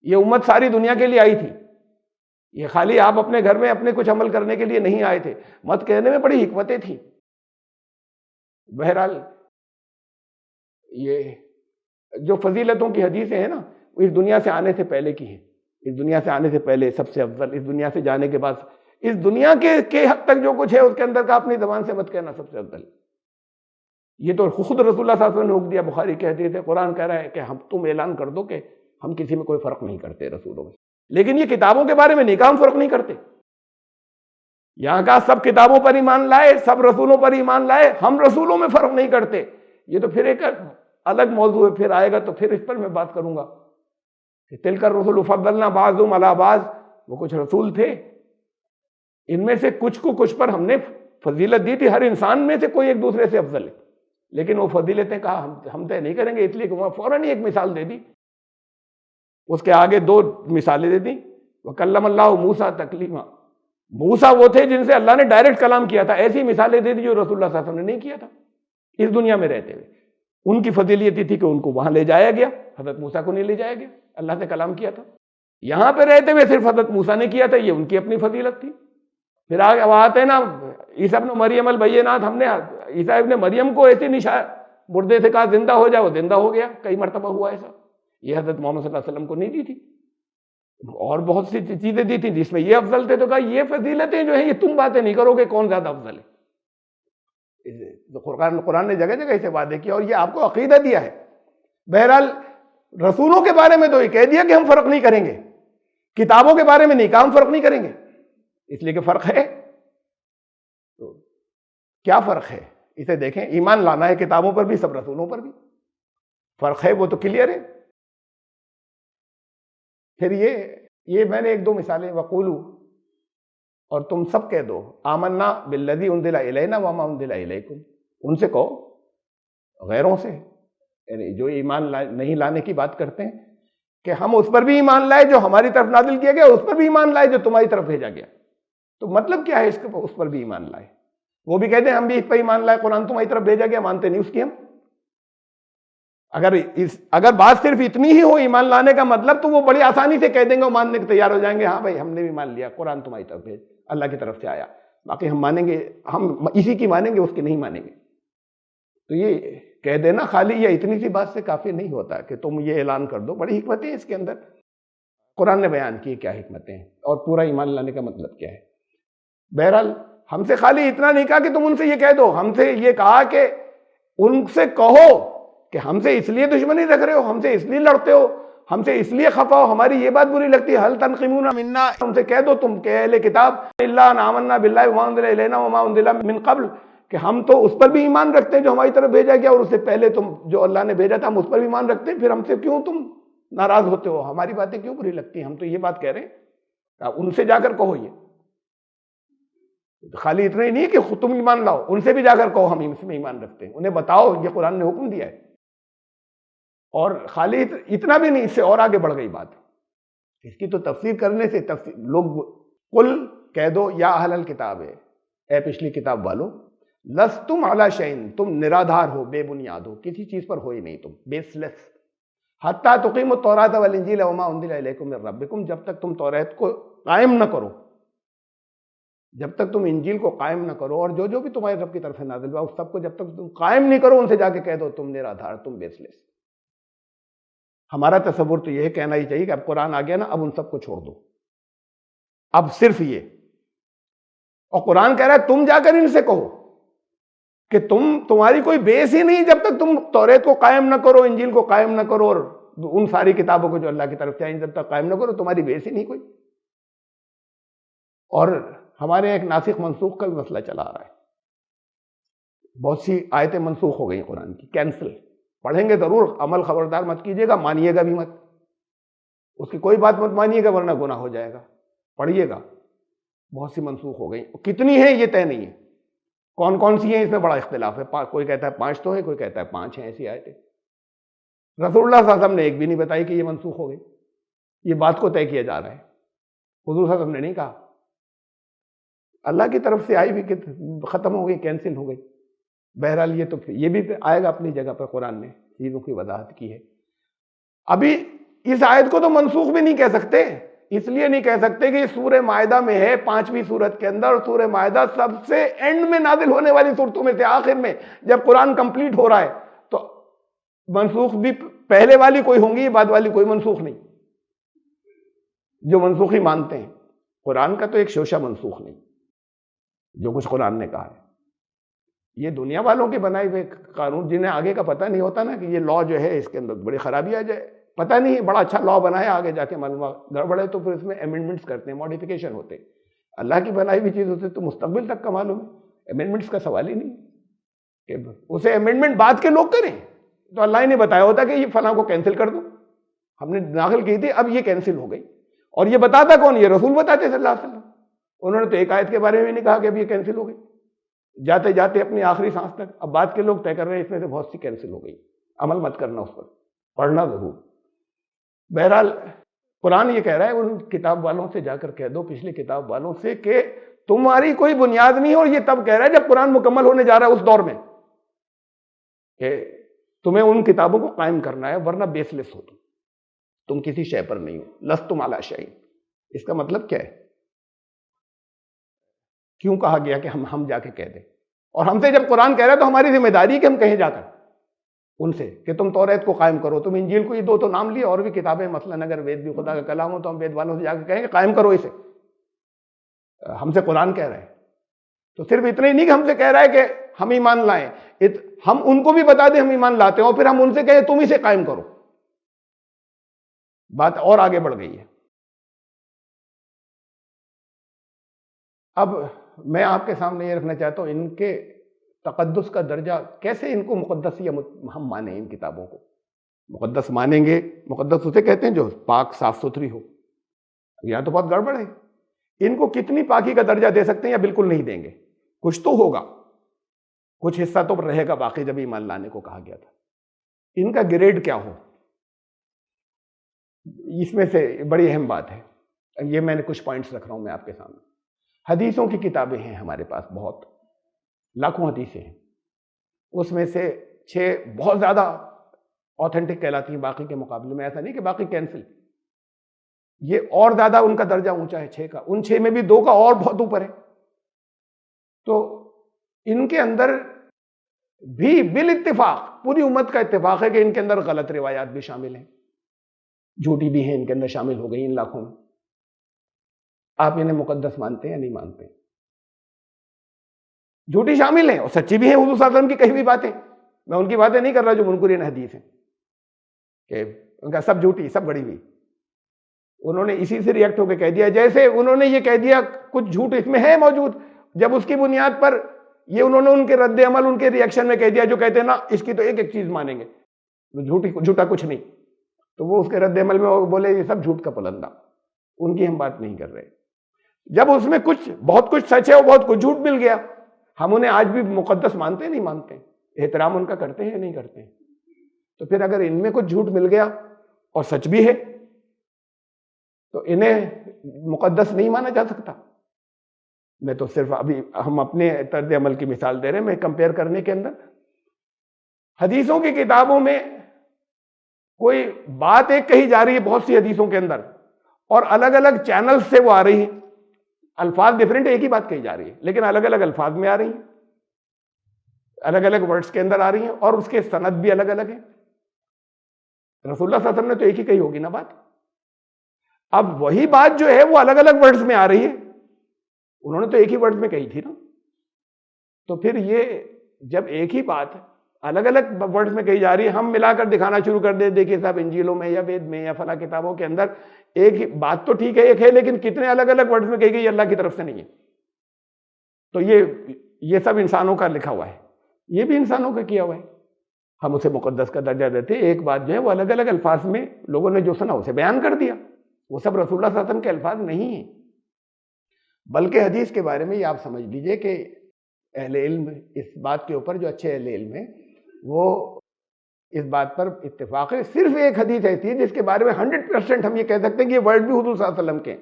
یہ امت ساری دنیا کے لیے آئی تھی، یہ خالی آپ اپنے گھر میں اپنے کچھ عمل کرنے کے لیے نہیں آئے تھے۔ مت کہنے میں بڑی حکمتیں تھیں۔ بہرحال یہ جو فضیلتوں کی حدیثیں ہیں نا، وہ اس دنیا سے آنے سے پہلے کی ہیں، اس دنیا سے آنے سے پہلے سب سے افضل، اس دنیا سے جانے کے بعد، اس دنیا کے حد تک جو کچھ ہے اس کے اندر کا اپنی زبان سے مت کہنا سب سے افضل۔ یہ تو خود رسول اللہ صلی اللہ علیہ وسلم نے روک دیا، بخاری کی حدیث ہے، قرآن کہہ رہا ہے کہ تم اعلان کر دو کہ ہم کسی میں کوئی فرق نہیں کرتے رسولوں میں، لیکن یہ کتابوں کے بارے میں نہیں کہا ہم فرق نہیں کرتے، یہاں کا سب کتابوں پر ایمان لائے، سب رسولوں پر ایمان لائے، ہم رسولوں میں فرق نہیں کرتے۔ یہ تو پھر ایک الگ موضوع ہے، پھر آئے گا تو پھر اس پر میں بات کروں گا کہ تلک الرسل فضلنا بعضهم علی بعض، وہ کچھ رسول تھے، ان میں سے کچھ کو کچھ پر ہم نے فضیلت دی تھی، ہر انسان میں سے کوئی ایک دوسرے سے افضل ہے، لیکن وہ فضیلتیں کہا ہم طے نہیں کریں گے، اس لیے کہ وہ فوراً ہی ایک مثال دے دی، اس کے آگے دو مثالیں دے دیں، وَكَلَّمَ اللَّهُ مُوسَىٰ تَكْلِيمًا، موسیٰ وہ تھے جن سے اللہ نے ڈائریکٹ کلام کیا تھا، ایسی مثالیں دے دی جو رسول اللہ صلی اللہ علیہ وسلم نے نہیں کیا تھا اس دنیا میں رہتے ہوئے۔ ان کی فضیلت یہ تھی کہ ان کو وہاں لے جایا گیا، حضرت موسیٰ کو نہیں لے جایا گیا، اللہ سے کلام کیا تھا، یہاں پہ رہتے ہوئے صرف حضرت موسیٰ نے کیا تھا، یہ ان کی اپنی فضیلت تھی۔ پھر آگے وہ آتے نا عیسیٰ ابن مریم البینات، ہم نے عیسیٰ ابن مریم کو ایسی مردے سے کہا زندہ ہو جائے، وہ زندہ ہو گیا، کئی مرتبہ ہوا ایسا، یہ حضرت محمد صلی اللہ علیہ وسلم کو نہیں دی تھی، اور بہت سی چیزیں دی تھی جس میں یہ افضل تھے، تو کہا یہ فضیلتیں جو ہیں یہ تم باتیں نہیں کرو گے کون زیادہ افضل ہے۔ قرآن نے جگہ جگہ اسے وعدے کیا، اور یہ آپ کو عقیدہ دیا ہے۔ بہرحال رسولوں کے بارے میں تو یہ کہہ دیا کہ ہم فرق نہیں کریں گے، کتابوں کے بارے میں نہیں کہا ہم فرق نہیں کریں گے، اس لیے کہ فرق ہے۔ تو کیا فرق ہے اسے دیکھیں، ایمان لانا ہے کتابوں پر بھی، سب رسولوں پر بھی، فرق ہے وہ تو کلیئر ہے۔ پھر یہ میں نے ایک دو مثالیں، وقولو، اور تم سب کہہ دو، آمنا بالذی انزل الینا وما انزل الیکم، ان سے کہو، غیروں سے، یعنی جو ایمان نہیں لانے کی بات کرتے ہیں کہ ہم اس پر بھی ایمان لائے جو ہماری طرف نازل کیا گیا، اس پر بھی ایمان لائے جو تمہاری طرف بھیجا گیا۔ تو مطلب کیا ہے اس پر بھی ایمان لائے؟ وہ بھی کہتے ہیں ہم بھی اس پر ایمان لائے، قرآن تمہاری طرف بھیجا گیا، مانتے نہیں اس کی ہم۔ اگر بات صرف اتنی ہی ہو ایمان لانے کا مطلب، تو وہ بڑی آسانی سے کہہ دیں گے، وہ ماننے کے تیار ہو جائیں گے، ہاں بھائی ہم نے بھی مان لیا، قرآن تمہاری طرف بھیج، اللہ کی طرف سے آیا، باقی ہم مانیں گے، ہم اسی کی مانیں گے، اس کی نہیں مانیں گے۔ تو یہ کہہ دینا خالی یا اتنی سی بات سے کافی نہیں ہوتا کہ تم یہ اعلان کر دو، بڑی حکمتیں اس کے اندر قرآن نے بیان کی کیا حکمتیں ہیں، اور پورا ایمان لانے کا مطلب کیا ہے۔ بہرحال ہم سے خالی اتنا نہیں کہا کہ تم ان سے یہ کہہ دو، ہم سے یہ کہا کہ ان سے کہو کہ ہم سے اس لیے دشمنی رکھ رہے ہو، ہم سے اس لیے لڑتے ہو، ہم سے اس لیے خفا ہو، ہماری یہ بات بری لگتی ہے، حل تنقمون منا، ہم سے کہہ دو تم کہ اہل کتاب الا ان آمنا باللہ وما انزل الینا وما انزل من قبل، کہ ہم تو اس پر بھی ایمان رکھتے ہیں جو ہماری طرف بھیجا گیا، اور اس سے پہلے تم جو اللہ نے بھیجا تھا ہم اس پر بھی ایمان رکھتے ہیں، پھر ہم سے کیوں تم ناراض ہوتے ہو، ہماری باتیں کیوں بری لگتی ہیں، ہم تو یہ بات کہہ رہے ہیں، ان سے جا کر کہو۔ یہ خالی اتنا ہی نہیں کہ تم ایمان لاؤ، ان سے بھی جا کر کہو ہم اس میں ایمان رکھتے ہیں، انہیں بتاؤ یہ قرآن نے حکم دیا ہے۔ اور خالی اتنا بھی نہیں، اس سے اور آگے بڑھ گئی بات، اس کی تو تفسیر کرنے سے لوگ قل کہہ دو یا اہل الکتاب ہے، اے پچھلی کتاب والو، لستم علی شیء، تم نرادھار ہو، بے بنیاد ہو، کسی چیز پر ہو ہی نہیں، تم بیس لیس، حتی تقیموا التوراۃ والانجیل وما انزل الیکم من ربکم، جب تک تم توریت کو قائم نہ کرو، جب تک تم انجیل کو قائم نہ کرو، اور جو بھی تمہارے رب کی طرف سے نازل ہوا اس سب کو جب تک تم قائم نہیں کرو، ان سے جا کے کہہ دو تم نرادھار، تم بیس لیس۔ ہمارا تصور تو یہ کہنا ہی چاہیے کہ اب قرآن آ گیا نا، اب ان سب کو چھوڑ دو، اب صرف یہ، اور قرآن کہہ رہا ہے تم جا کر ان سے کہو کہ تمہاری کوئی بیس ہی نہیں جب تک تم توریت کو قائم نہ کرو، انجیل کو قائم نہ کرو، اور ان ساری کتابوں کو جو اللہ کی طرف سے آئیں جب تک قائم نہ کرو، تمہاری بیس ہی نہیں کوئی۔ اور ہمارے ایک ناسخ منسوخ کا بھی مسئلہ چلا آ رہا ہے، بہت سی آیتیں منسوخ ہو گئی قرآن کی، کینسل، پڑھیں گے ضرور، عمل خبردار مت کیجیے گا، مانیے گا بھی مت، اس کی کوئی بات مت مانیے گا ورنہ گناہ ہو جائے گا۔ پڑھیے گا، بہت سی منسوخ ہو گئی، کتنی ہیں یہ طے نہیں ہے، کون کون سی ہیں اس میں بڑا اختلاف ہے، کوئی کہتا ہے 5 تو ہیں، کوئی کہتا ہے 5 ہیں ایسی آیتیں۔ رسول اللہ صلی اللہ علیہ وسلم نے ایک بھی نہیں بتائی کہ یہ منسوخ ہو گئی، یہ بات کو طے کیا جا رہا ہے، حضور صلی اللہ علیہ وسلم نے نہیں کہا، اللہ کی طرف سے آئی بھی کہ ختم ہو گئی، کینسل ہو گئی۔ بہرحال یہ تو یہ بھی آئے گا اپنی جگہ پر، قرآن نے چیزوں کی وضاحت کی ہے۔ ابھی اس آیت کو تو منسوخ بھی نہیں کہہ سکتے، اس لیے نہیں کہہ سکتے کہ یہ سورہ مائدہ میں ہے، 5ویں سورت کے اندر، اور سورہ مائدہ سب سے اینڈ میں نازل ہونے والی سورتوں میں سے، آخر میں جب قرآن کمپلیٹ ہو رہا ہے، تو منسوخ بھی پہلے والی کوئی ہوں گی، بعد والی کوئی منسوخ نہیں۔ جو منسوخی مانتے ہیں، قرآن کا تو ایک شوشہ منسوخ نہیں، جو کچھ قرآن نے کہا ہے۔ یہ دنیا والوں کے بنائے ہوئے قانون، جنہیں آگے کا پتہ نہیں ہوتا نا کہ یہ لاء جو ہے اس کے اندر بڑی خرابی آ جائے، پتہ نہیں بڑا اچھا لاء بنایا، آگے جا کے معلوم گڑبڑ ہے تو پھر اس میں امینڈمنٹس کرتے ہیں، ماڈیفیکیشن ہوتے ہیں۔ اللہ کی بنائی ہوئی چیز ہوتی تو مستقبل تک کا معلوم ہے، امینڈمنٹس کا سوال ہی نہیں کہ اسے امینڈمنٹ بعد کے لوگ کریں، تو اللہ ہی نے بتایا ہوتا کہ یہ فلاں کو کینسل کر دو، ہم نے داخل کی تھی اب یہ کینسل ہو گئی، اور یہ بتاتا کون؟ یہ رسول بتاتے صلی اللہ علیہ وسلم۔ انہوں نے تو ایک آیت کے بارے میں نہیں کہا کہ اب یہ کینسل ہو گئی، جاتے جاتے اپنی آخری سانس تک، اب بعد کے لوگ طے کر رہے ہیں اس میں سے بہت سی کینسل ہو گئی، عمل مت کرنا اس پر، پڑھنا ضرور۔ بہرحال قرآن یہ کہہ رہا ہے ان کتاب والوں سے جا کر کہہ دو، پچھلی کتاب والوں سے، کہ تمہاری کوئی بنیاد نہیں، اور یہ تب کہہ رہا ہے جب قرآن مکمل ہونے جا رہا ہے اس دور میں، کہ تمہیں ان کتابوں کو قائم کرنا ہے، ورنہ بیس لیس ہو تم کسی شے پر نہیں ہو، لستم علی شیء۔ اس کا مطلب کیا ہے؟ کیوں کہا گیا کہ ہم جا کے کہہ دیں؟ اور ہم سے جب قرآن کہہ رہا ہے تو ہماری ذمہ داری ہے کہ ہم کہیں جا کر ان سے کہ تم توریت کو قائم کرو، تم انجیل کو، یہ دو تو نام لیے، اور بھی کتابیں، مثلا اگر وید بھی خدا کا کلام ہو تو ہم وید والوں سے جا کے کہیں کہ قائم کرو اسے، ہم سے قرآن کہہ رہا ہے۔ تو صرف اتنا ہی نہیں کہ ہم سے کہہ رہا ہے کہ ہم ایمان لائیں، ہم ان کو بھی بتا دیں ہم ایمان لاتے ہیں، اور پھر ہم ان سے کہیں تم اسے قائم کرو۔ بات اور آگے بڑھ گئی ہے۔ اب میں آپ کے سامنے یہ رکھنا چاہتا ہوں، ان کے تقدس کا درجہ کیسے ان کو مقدس یا ہم مانیں، ان کتابوں کو مقدس مانیں گے؟ مقدس اسے کہتے ہیں جو پاک صاف ستھری ہو، یہاں تو بہت گڑبڑ ہے۔ ان کو کتنی پاکی کا درجہ دے سکتے ہیں یا بالکل نہیں دیں گے؟ کچھ تو ہوگا، کچھ حصہ تو رہے گا باقی، جب ایمان لانے کو کہا گیا تھا۔ ان کا گریڈ کیا ہو، اس میں سے بڑی اہم بات ہے۔ یہ میں نے کچھ پوائنٹس رکھ رہا ہوں میں آپ کے سامنے۔ حدیثوں کی کتابیں ہیں ہمارے پاس، بہت لاکھوں حدیثیں ہیں، اس میں سے 6 بہت زیادہ آتھینٹک کہلاتی ہیں باقی کے مقابلے میں، ایسا نہیں کہ باقی کینسل، یہ اور زیادہ ان کا درجہ اونچا ہے 6 کا، ان 6 میں بھی 2 کا اور بہت اوپر ہے۔ تو ان کے اندر بھی بالاتفاق پوری امت کا اتفاق ہے کہ ان کے اندر غلط روایات بھی شامل ہیں، جھوٹی بھی ہیں ان کے اندر شامل ہو گئی ان لاکھوں میں۔ آپ انہیں مقدس مانتے ہیں یا نہیں مانتے؟ جھوٹی شامل ہیں اور سچی بھی ہیں، حضور صلی اللہ علیہ وسلم کی کہی ہوئی باتیں، میں ان کی باتیں نہیں کر رہا جو منکرین حدیث ہیں کہ ان کا سب جھوٹی، سب گڑی ہوئی۔ انہوں نے اسی سے ریئیکٹ ہو کے کہہ دیا، جیسے انہوں نے یہ کہہ دیا کچھ جھوٹ اس میں ہے موجود، جب اس کی بنیاد پر یہ انہوں نے ان کے رد عمل ان کے ریئیکشن میں کہہ دیا، جو کہتے ہیں نا اس کی تو ایک ایک چیز مانیں گے، جھوٹا کچھ نہیں، تو وہ اس کے رد عمل میں بولے یہ سب جھوٹ کا پلندہ، ان کی ہم بات نہیں کر رہے۔ جب اس میں بہت کچھ سچ ہے اور بہت کچھ جھوٹ مل گیا، ہم انہیں آج بھی مقدس مانتے ہیں نہیں مانتے؟ احترام ان کا کرتے ہیں یا نہیں کرتے ہیں؟ تو پھر اگر ان میں کچھ جھوٹ مل گیا اور سچ بھی ہے تو انہیں مقدس نہیں مانا جا سکتا؟ میں تو صرف ابھی ہم اپنے طرز عمل کی مثال دے رہے ہیں، میں کمپیئر کرنے کے اندر حدیثوں کی کتابوں میں کوئی بات ایک کہی جا رہی ہے بہت سی حدیثوں کے اندر، اور الگ الگ چینل سے وہ آ رہی ہیں، الفاظ ڈیفرنٹ، ایک ہی بات کہی جا رہی ہے لیکن الگ الگ الفاظ میں آ رہی ہیں، الگ الگ ورڈز کے اندر آ رہی ہیں، اور اس کے سند بھی الگ الگ ہیں۔ رسول اللہ صلی اللہ علیہ وسلم نے تو ایک ہی کہی ہوگی نا بات، اب وہی بات جو ہے وہ الگ الگ ورڈز میں آ رہی ہے، انہوں نے تو ایک ہی ورڈز میں کہی تھی نا۔ تو پھر یہ جب ایک ہی بات الگ الگ ورڈز میں کہی جا رہی ہے، ہم ملا کر دکھانا شروع کر دیں، دیکھیے صاحب انجیلوں میں یا وید میں یا فلاں کتابوں کے اندر ایک ہی بات تو ٹھیک ہے ایک ہے، لیکن کتنے الگ الگ ورڈز میں کہی گئی اللہ کی طرف سے نہیں ہے، تو یہ سب انسانوں کا لکھا ہوا ہے، یہ بھی انسانوں کا کیا ہوا ہے۔ ہم اسے مقدس کا درجہ دیتے ہیں. ایک بات جو ہے وہ الگ الگ الفاظ میں لوگوں نے جو سنا اسے بیان کر دیا. وہ سب رسول اللہ صلی اللہ علیہ وسلم کے الفاظ نہیں ہیں. بلکہ حدیث کے بارے میں یہ آپ سمجھ لیجئے کہ اہل علم اس بات کے اوپر، جو اچھے اہل علم ہیں وہ اس بات پر اتفاق ہے. صرف ایک حدیث ایسی ہے جس کے بارے میں 100% ہم یہ کہہ سکتے ہیں کہ یہ ورڈ بھی حضور صلی اللہ علیہ وسلم کے ہیں.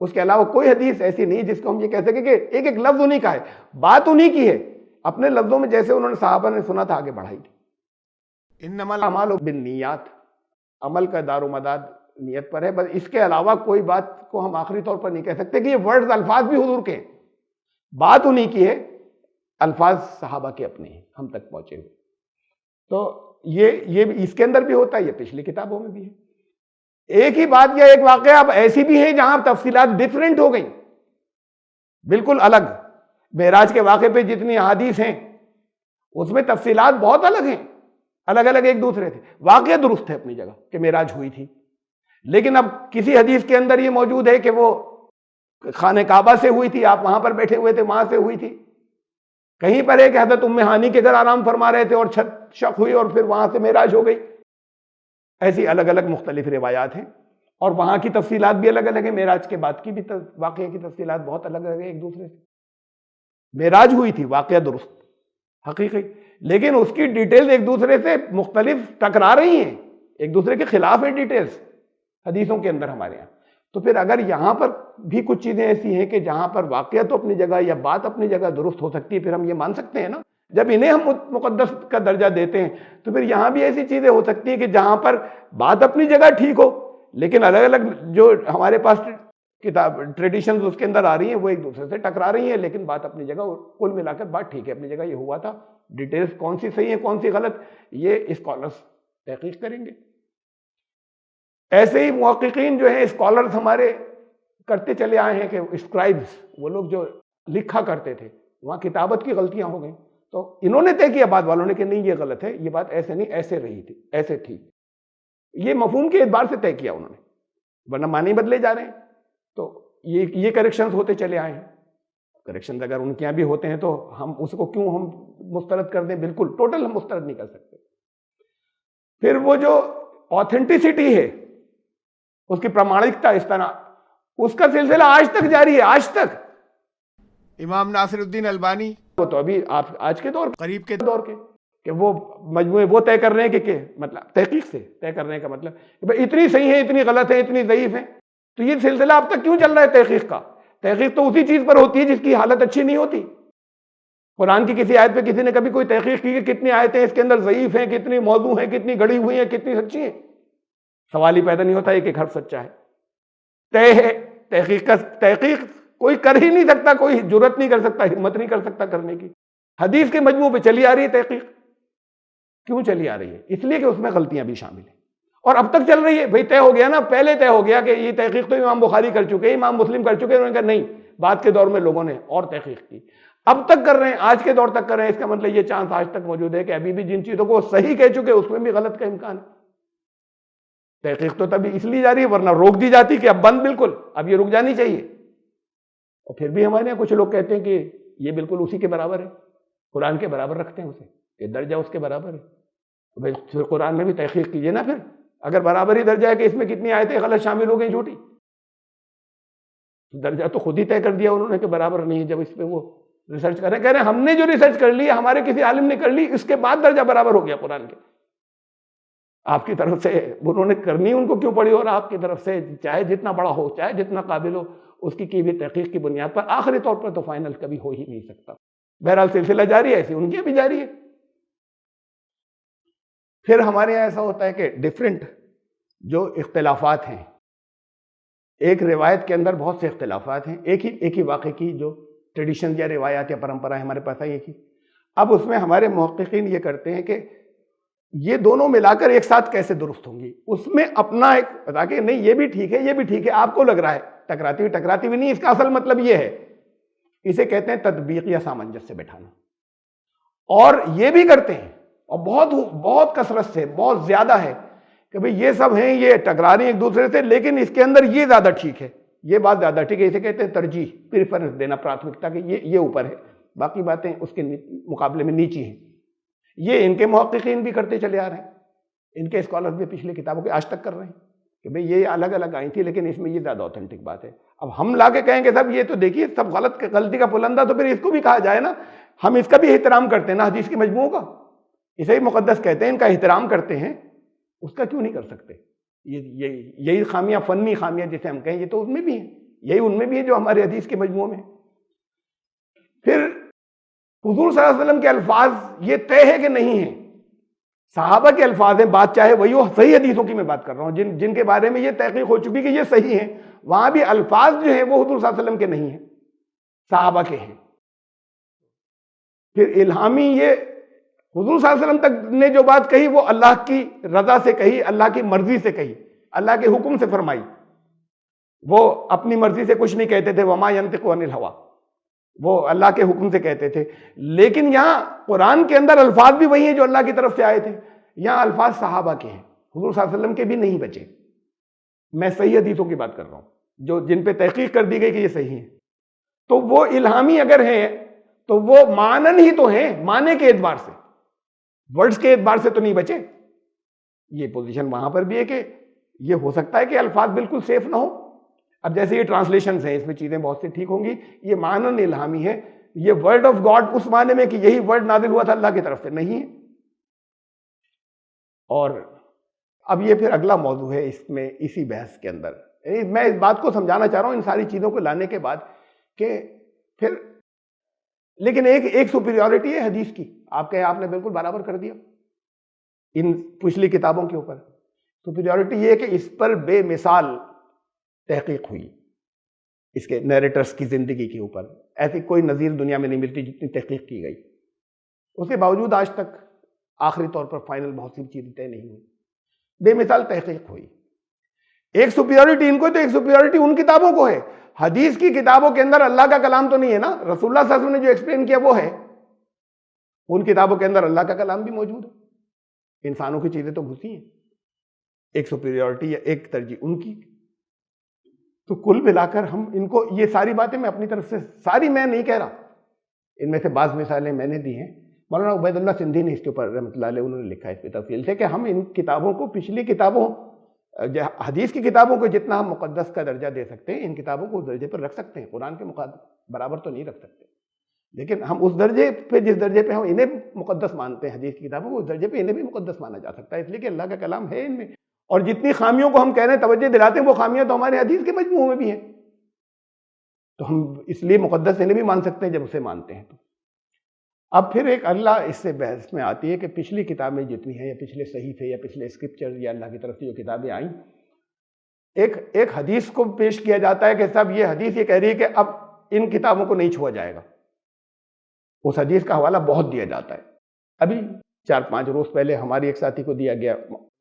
اس کے علاوہ کوئی حدیث ایسی نہیں جس کو ہم یہ کہہ سکیں کہ ایک ایک لفظ انہی کا ہے، بات انہی کی ہے، اپنے لفظوں میں جیسے انہوں نے صحابہ نے سنا تھا آگے بڑھائی تھی. انما الاعمال بالنیات، عمل کا دار و مدار نیت پر ہے. بس اس کے علاوہ کوئی بات کو ہم آخری طور پر نہیں کہہ سکتے کہ یہ ورڈز الفاظ بھی حضور کے ہیں. بات انہی کی ہے، الفاظ صحابہ کے اپنے ہیں ہم تک پہنچے ہوئے. تو یہ اس کے اندر بھی ہوتا ہے، یہ پچھلی کتابوں میں بھی ہے. ایک ہی بات یا ایک واقعہ اب ایسی بھی ہیں جہاں تفصیلات ڈیفرنٹ ہو گئیں، بالکل الگ. معراج کے واقعے پہ جتنی احادیث ہیں اس میں تفصیلات بہت الگ ہیں، الگ الگ ایک دوسرے سے. واقعہ درست ہے اپنی جگہ کہ معراج ہوئی تھی، لیکن اب کسی حدیث کے اندر یہ موجود ہے کہ وہ خانہ کعبہ سے ہوئی تھی، آپ وہاں پر بیٹھے ہوئے تھے وہاں سے ہوئی تھی. کہیں پر ہے کہ حضرت ام ہانی کے گھر آرام فرما رہے تھے اور چھت شق ہوئی اور پھر وہاں سے معراج ہو گئی. ایسی الگ الگ مختلف روایات ہیں اور وہاں کی تفصیلات بھی الگ الگ ہیں. معراج کے بعد کی بھی واقعے کی تفصیلات بہت الگ الگ ہیں ایک دوسرے سے. معراج ہوئی تھی، واقعہ درست حقیقی، لیکن اس کی ڈیٹیلز ایک دوسرے سے مختلف ٹکرا رہی ہیں، ایک دوسرے کے خلاف ہیں ڈیٹیلز حدیثوں کے اندر ہمارے یہاں. تو پھر اگر یہاں پر بھی کچھ چیزیں ایسی ہیں کہ جہاں پر واقعہ تو اپنی جگہ یا بات اپنی جگہ درست ہو سکتی ہے، پھر ہم یہ مان سکتے ہیں نا. جب انہیں ہم مقدس کا درجہ دیتے ہیں تو پھر یہاں بھی ایسی چیزیں ہو سکتی ہیں کہ جہاں پر بات اپنی جگہ ٹھیک ہو، لیکن الگ الگ جو ہمارے پاس کتاب ٹریڈیشنز اس کے اندر آ رہی ہیں وہ ایک دوسرے سے ٹکرا رہی ہیں، لیکن بات اپنی جگہ، کل ملا کر بات ٹھیک ہے اپنی جگہ، یہ ہوا تھا. ڈیٹیلز کون سی صحیح ہے کون سی غلط، یہ اسکالرز تحقیق کریں گے. ایسے ہی محققین جو ہیں، اسکالرز ہمارے کرتے چلے آئے ہیں کہ اسکرائبز، وہ لوگ جو لکھا کرتے تھے، وہاں کتابت کی غلطیاں ہو گئیں تو انہوں نے طے کیا بعد والوں نے کہ نہیں یہ غلط ہے، یہ بات ایسے نہیں ایسے رہی تھی، ایسے تھی. یہ مفہوم کے اعتبار سے طے کیا انہوں نے، ورنہ معنی بدلے جا رہے ہیں. تو یہ کریکشنز ہوتے چلے آئے ہیں. کریکشنز اگر ان کے یہاں بھی ہوتے ہیں تو ہم اس کو کیوں ہم مسترد کر دیں؟ بالکل ٹوٹل ہم مسترد نہیں کر سکتے. پھر وہ جو آتھینٹسٹی ہے، اس کی پرامانکتا، اس طرح اس کا سلسلہ آج تک جاری ہے. آج تک امام ناصر الدین البانی، وہ تو ابھی آپ آج کے دور، قریب کے دور کے، کہ وہ مجموعے وہ طے کر رہے ہیں کہ مطلب تحقیق سے طے کرنے کا مطلب کہ اتنی صحیح ہیں اتنی غلط ہیں اتنی ضعیف ہیں. تو یہ سلسلہ اب تک کیوں چل رہا ہے تحقیق کا؟ تحقیق تو اسی چیز پر ہوتی ہے جس کی حالت اچھی نہیں ہوتی. قرآن کی کسی آیت پہ کسی نے کبھی کوئی تحقیق کی کہ کتنی آیتیں اس کے اندر ضعیف ہیں، کتنی موضوع ہیں، کتنی گڑی ہوئی ہیں، کتنی سچی ہیں؟ سوال ہی پیدا نہیں ہوتا ایک ایک حرف سچا ہے. طے ہے تحقیق کوئی کر ہی نہیں سکتا، کوئی جرت نہیں کر سکتا، ہمت نہیں کر سکتا کرنے کی. حدیث کے مجموع پہ چلی آ رہی ہے تحقیق. کیوں چلی آ رہی ہے؟ اس لیے کہ اس میں غلطیاں بھی شامل ہیں اور اب تک چل رہی ہے. بھئی طے ہو گیا نا، پہلے طے ہو گیا کہ یہ تحقیق تو امام بخاری کر چکے، امام مسلم کر چکے. انہوں نے کہا نہیں، بعد کے دور میں لوگوں نے اور تحقیق کی، اب تک کر رہے ہیں، آج کے دور تک کر رہے ہیں. اس کا مطلب یہ چانس آج تک موجود ہے کہ ابھی بھی جن چیزوں کو صحیح کہہ چکے اس میں بھی غلط کا امکان ہے. تحقیق تو تبھی اس لیے جاری ہے، ورنہ روک دی جاتی کہ اب بند، بالکل اب یہ رک جانی چاہیے. اور پھر بھی ہمارے یہاں کچھ لوگ کہتے ہیں کہ یہ بالکل اسی کے برابر ہے، قرآن کے برابر رکھتے ہیں اسے، کہ درجہ اس کے برابر ہے. بھائی پھر قرآن میں بھی تحقیق کیجیے نا. پھر اگر برابر ہی درجہ ہے کہ اس میں کتنی آیتیں غلط شامل ہو گئی جھوٹی، درجہ تو خود ہی طے کر دیا انہوں نے کہ برابر نہیں ہے. جب اس پہ وہ ریسرچ کر رہے ہیں، کہہ رہے ہیں ہم نے جو ریسرچ کر لی، ہمارے کسی عالم نے کر لی، اس کے بعد درجہ برابر ہو گیا قرآن کے. آپ کی طرف سے انہوں نے کرنی ان کو کیوں پڑی، اور آپ کی طرف سے چاہے جتنا بڑا ہو چاہے جتنا قابل ہو، اس کی ہوئی تحقیق کی بنیاد پر آخری طور پر تو فائنل کبھی ہو ہی نہیں سکتا. بہرحال سلسلہ جاری ہے، ایسی ان کی بھی جاری ہے. پھر ہمارے یہاں ایسا ہوتا ہے کہ ڈیفرنٹ جو اختلافات ہیں، ایک روایت کے اندر بہت سے اختلافات ہیں، ایک ہی واقعے کی جو ٹریڈیشن یا روایات یا پرمپرا ہمارے پاس آئی کی. اب اس میں ہمارے محققین یہ کرتے ہیں کہ یہ دونوں ملا کر ایک ساتھ کیسے درست ہوں گی. اس میں اپنا ایک بتا کہ نہیں یہ بھی ٹھیک ہے یہ بھی ٹھیک ہے، آپ کو لگ رہا ہے ٹکراتی ہوئی نہیں. اس کا اصل مطلب یہ ہے، اسے کہتے ہیں تطبیق یا سامنجس سے بیٹھانا. اور یہ بھی کرتے ہیں، اور بہت کثرت سے، بہت زیادہ ہے کہ بھئی یہ سب ہیں، یہ ٹکرا رہی ہیں ایک دوسرے سے، لیکن اس کے اندر یہ زیادہ ٹھیک ہے، یہ بات زیادہ ٹھیک ہے. اسے کہتے ہیں ترجیح، پریفرنس دینا، پراتھمکتا، کہ یہ اوپر ہے، باقی باتیں اس کے مقابلے میں نیچی ہیں. یہ ان کے محققین بھی کرتے چلے آ رہے ہیں، ان کے اسکالر بھی پچھلی کتابوں کے آج تک کر رہے ہیں کہ بھئی یہ الگ الگ آئی تھی لیکن اس میں یہ زیادہ اوتھینٹک بات ہے۔ اب ہم لا کے کہیں گے صاحب یہ تو دیکھیے سب غلطی کا پلندہ، تو پھر اس کو بھی کہا جائے نا، ہم اس کا بھی احترام کرتے ہیں نا، حدیث کے مجموعوں کا، اسے ہی مقدس کہتے ہیں، ان کا احترام کرتے ہیں، اس کا کیوں نہیں کر سکتے؟ یہی خامیاں، فنی خامیاں جسے ہم کہیں، یہ تو ان میں بھی ہیں، یہی ان میں بھی ہے جو ہمارے حدیث کے مجموعوں میں۔ پھر حضور صلی اللہ علیہ وسلم کے الفاظ یہ طے ہے کہ نہیں ہیں، صحابہ کے الفاظ ہیں، بات چاہے وہی ہو، صحیح حدیثوں کی میں بات کر رہا ہوں جن کے بارے میں یہ تحقیق ہو چکی کہ یہ صحیح ہیں، وہاں بھی الفاظ جو ہیں وہ حضور صلی اللہ علیہ وسلم کے نہیں ہیں، صحابہ کے ہیں۔ پھر الہامی، یہ حضور صلی اللہ علیہ وسلم تک نے جو بات کہی وہ اللہ کی رضا سے کہی، اللہ کی مرضی سے کہی، اللہ کے حکم سے فرمائی، وہ اپنی مرضی سے کچھ نہیں کہتے تھے، وما ينطق عن الهوى، وہ اللہ کے حکم سے کہتے تھے۔ لیکن یہاں قرآن کے اندر الفاظ بھی وہی ہیں جو اللہ کی طرف سے آئے تھے، یہاں الفاظ صحابہ کے ہیں، حضور صلی اللہ علیہ وسلم کے بھی نہیں بچے۔ میں صحیح حدیثوں کی بات کر رہا ہوں جن پہ تحقیق کر دی گئی کہ یہ صحیح ہیں، تو وہ الہامی اگر ہیں تو وہ معنن ہی تو ہیں، معنی کے اعتبار سے، ورڈز کے اعتبار سے تو نہیں بچے۔ یہ پوزیشن وہاں پر بھی ہے کہ یہ ہو سکتا ہے کہ الفاظ بالکل سیف نہ ہو، اب جیسے یہ ٹرانسلیشنز ہیں، اس میں چیزیں بہت سی ٹھیک ہوں گی، یہ معنن الہامی ہے، یہ ورڈ آف گاڈ اس معنی میں کہ یہی ورڈ نازل ہوا تھا اللہ کی طرف سے نہیں ہے۔ اور اب یہ پھر اگلا موضوع ہے اس میں، اسی بحث کے اندر میں اس بات کو سمجھانا چاہ رہا ہوں ان ساری چیزوں کو لانے کے بعد کہ پھر لیکن ایک سپیریورٹی ہے حدیث کی، آپ نے بالکل برابر کر دیا ان پچھلی کتابوں کے اوپر۔ سپیریورٹی یہ ہے کہ اس پر بے مثال تحقیق ہوئی، اس کے نیریٹرز کی زندگی کے اوپر ایسی کوئی نظیر دنیا میں نہیں ملتی جتنی تحقیق کی گئی۔ اس کے باوجود آج تک آخری طور پر فائنل بہت سی چیزیں طے نہیں ہوئی، بے مثال تحقیق ہوئی۔ ایک سپیریورٹی ان کو، تو ایک سپیریورٹی ان کتابوں کو ہے۔ حدیث کی کتابوں کے اندر اللہ کا کلام تو نہیں ہے نا، رسول اللہ صلی اللہ علیہ وسلم نے جو ایکسپلین کیا وہ ہے، ان کتابوں کے اندر اللہ کا کلام بھی موجود ہے، انسانوں کی چیزیں تو گھسی ہیں۔ ایک سپیریورٹی یا ایک ترجیح ان کی۔ تو کل ملا کر ہم ان کو، یہ ساری باتیں میں اپنی طرف سے، ساری میں نہیں کہہ رہا، ان میں سے بعض مثالیں میں نے دی ہیں، مولانا عبید اللہ سندھی نے اس کے اوپر رحمۃ اللہ علیہ انہوں نے لکھا ہے اس پہ تفصیل سے کہ ہم ان کتابوں کو، پچھلی کتابوں، حدیث کی کتابوں کو جتنا ہم مقدس کا درجہ دے سکتے ہیں، ان کتابوں کو اس درجے پر رکھ سکتے ہیں، قرآن کے برابر تو نہیں رکھ سکتے، لیکن ہم اس درجے پہ، جس درجے پہ ہم انہیں مقدس مانتے ہیں حدیث کی کتابوں کو، اس درجے پہ انہیں بھی مقدس مانا جا سکتا ہے، اس لیے کہ اللہ کا کلام ہے ان میں، اور جتنی خامیوں کو ہم کہہ رہے ہیں، توجہ دلاتے ہیں، وہ خامیاں تو ہمارے حدیث کے مجموعوں میں بھی ہیں، تو ہم اس لیے مقدس انہیں بھی مان سکتے ہیں جب اسے مانتے ہیں۔ تو اب پھر ایک اللہ اس سے بحث میں آتی ہے کہ پچھلی کتابیں جتنی ہیں، یا پچھلے صحیفے یا پچھلے اسکرپچر یا اللہ کی طرف سے جو کتابیں آئیں، ایک حدیث کو پیش کیا جاتا ہے کہ صاحب یہ حدیث یہ کہہ رہی ہے کہ اب ان کتابوں کو نہیں چھوڑا جائے گا، اس حدیث کا حوالہ بہت دیا جاتا ہے۔ ابھی 4-5 روز پہلے ہماری ایک ساتھی کو دیا گیا،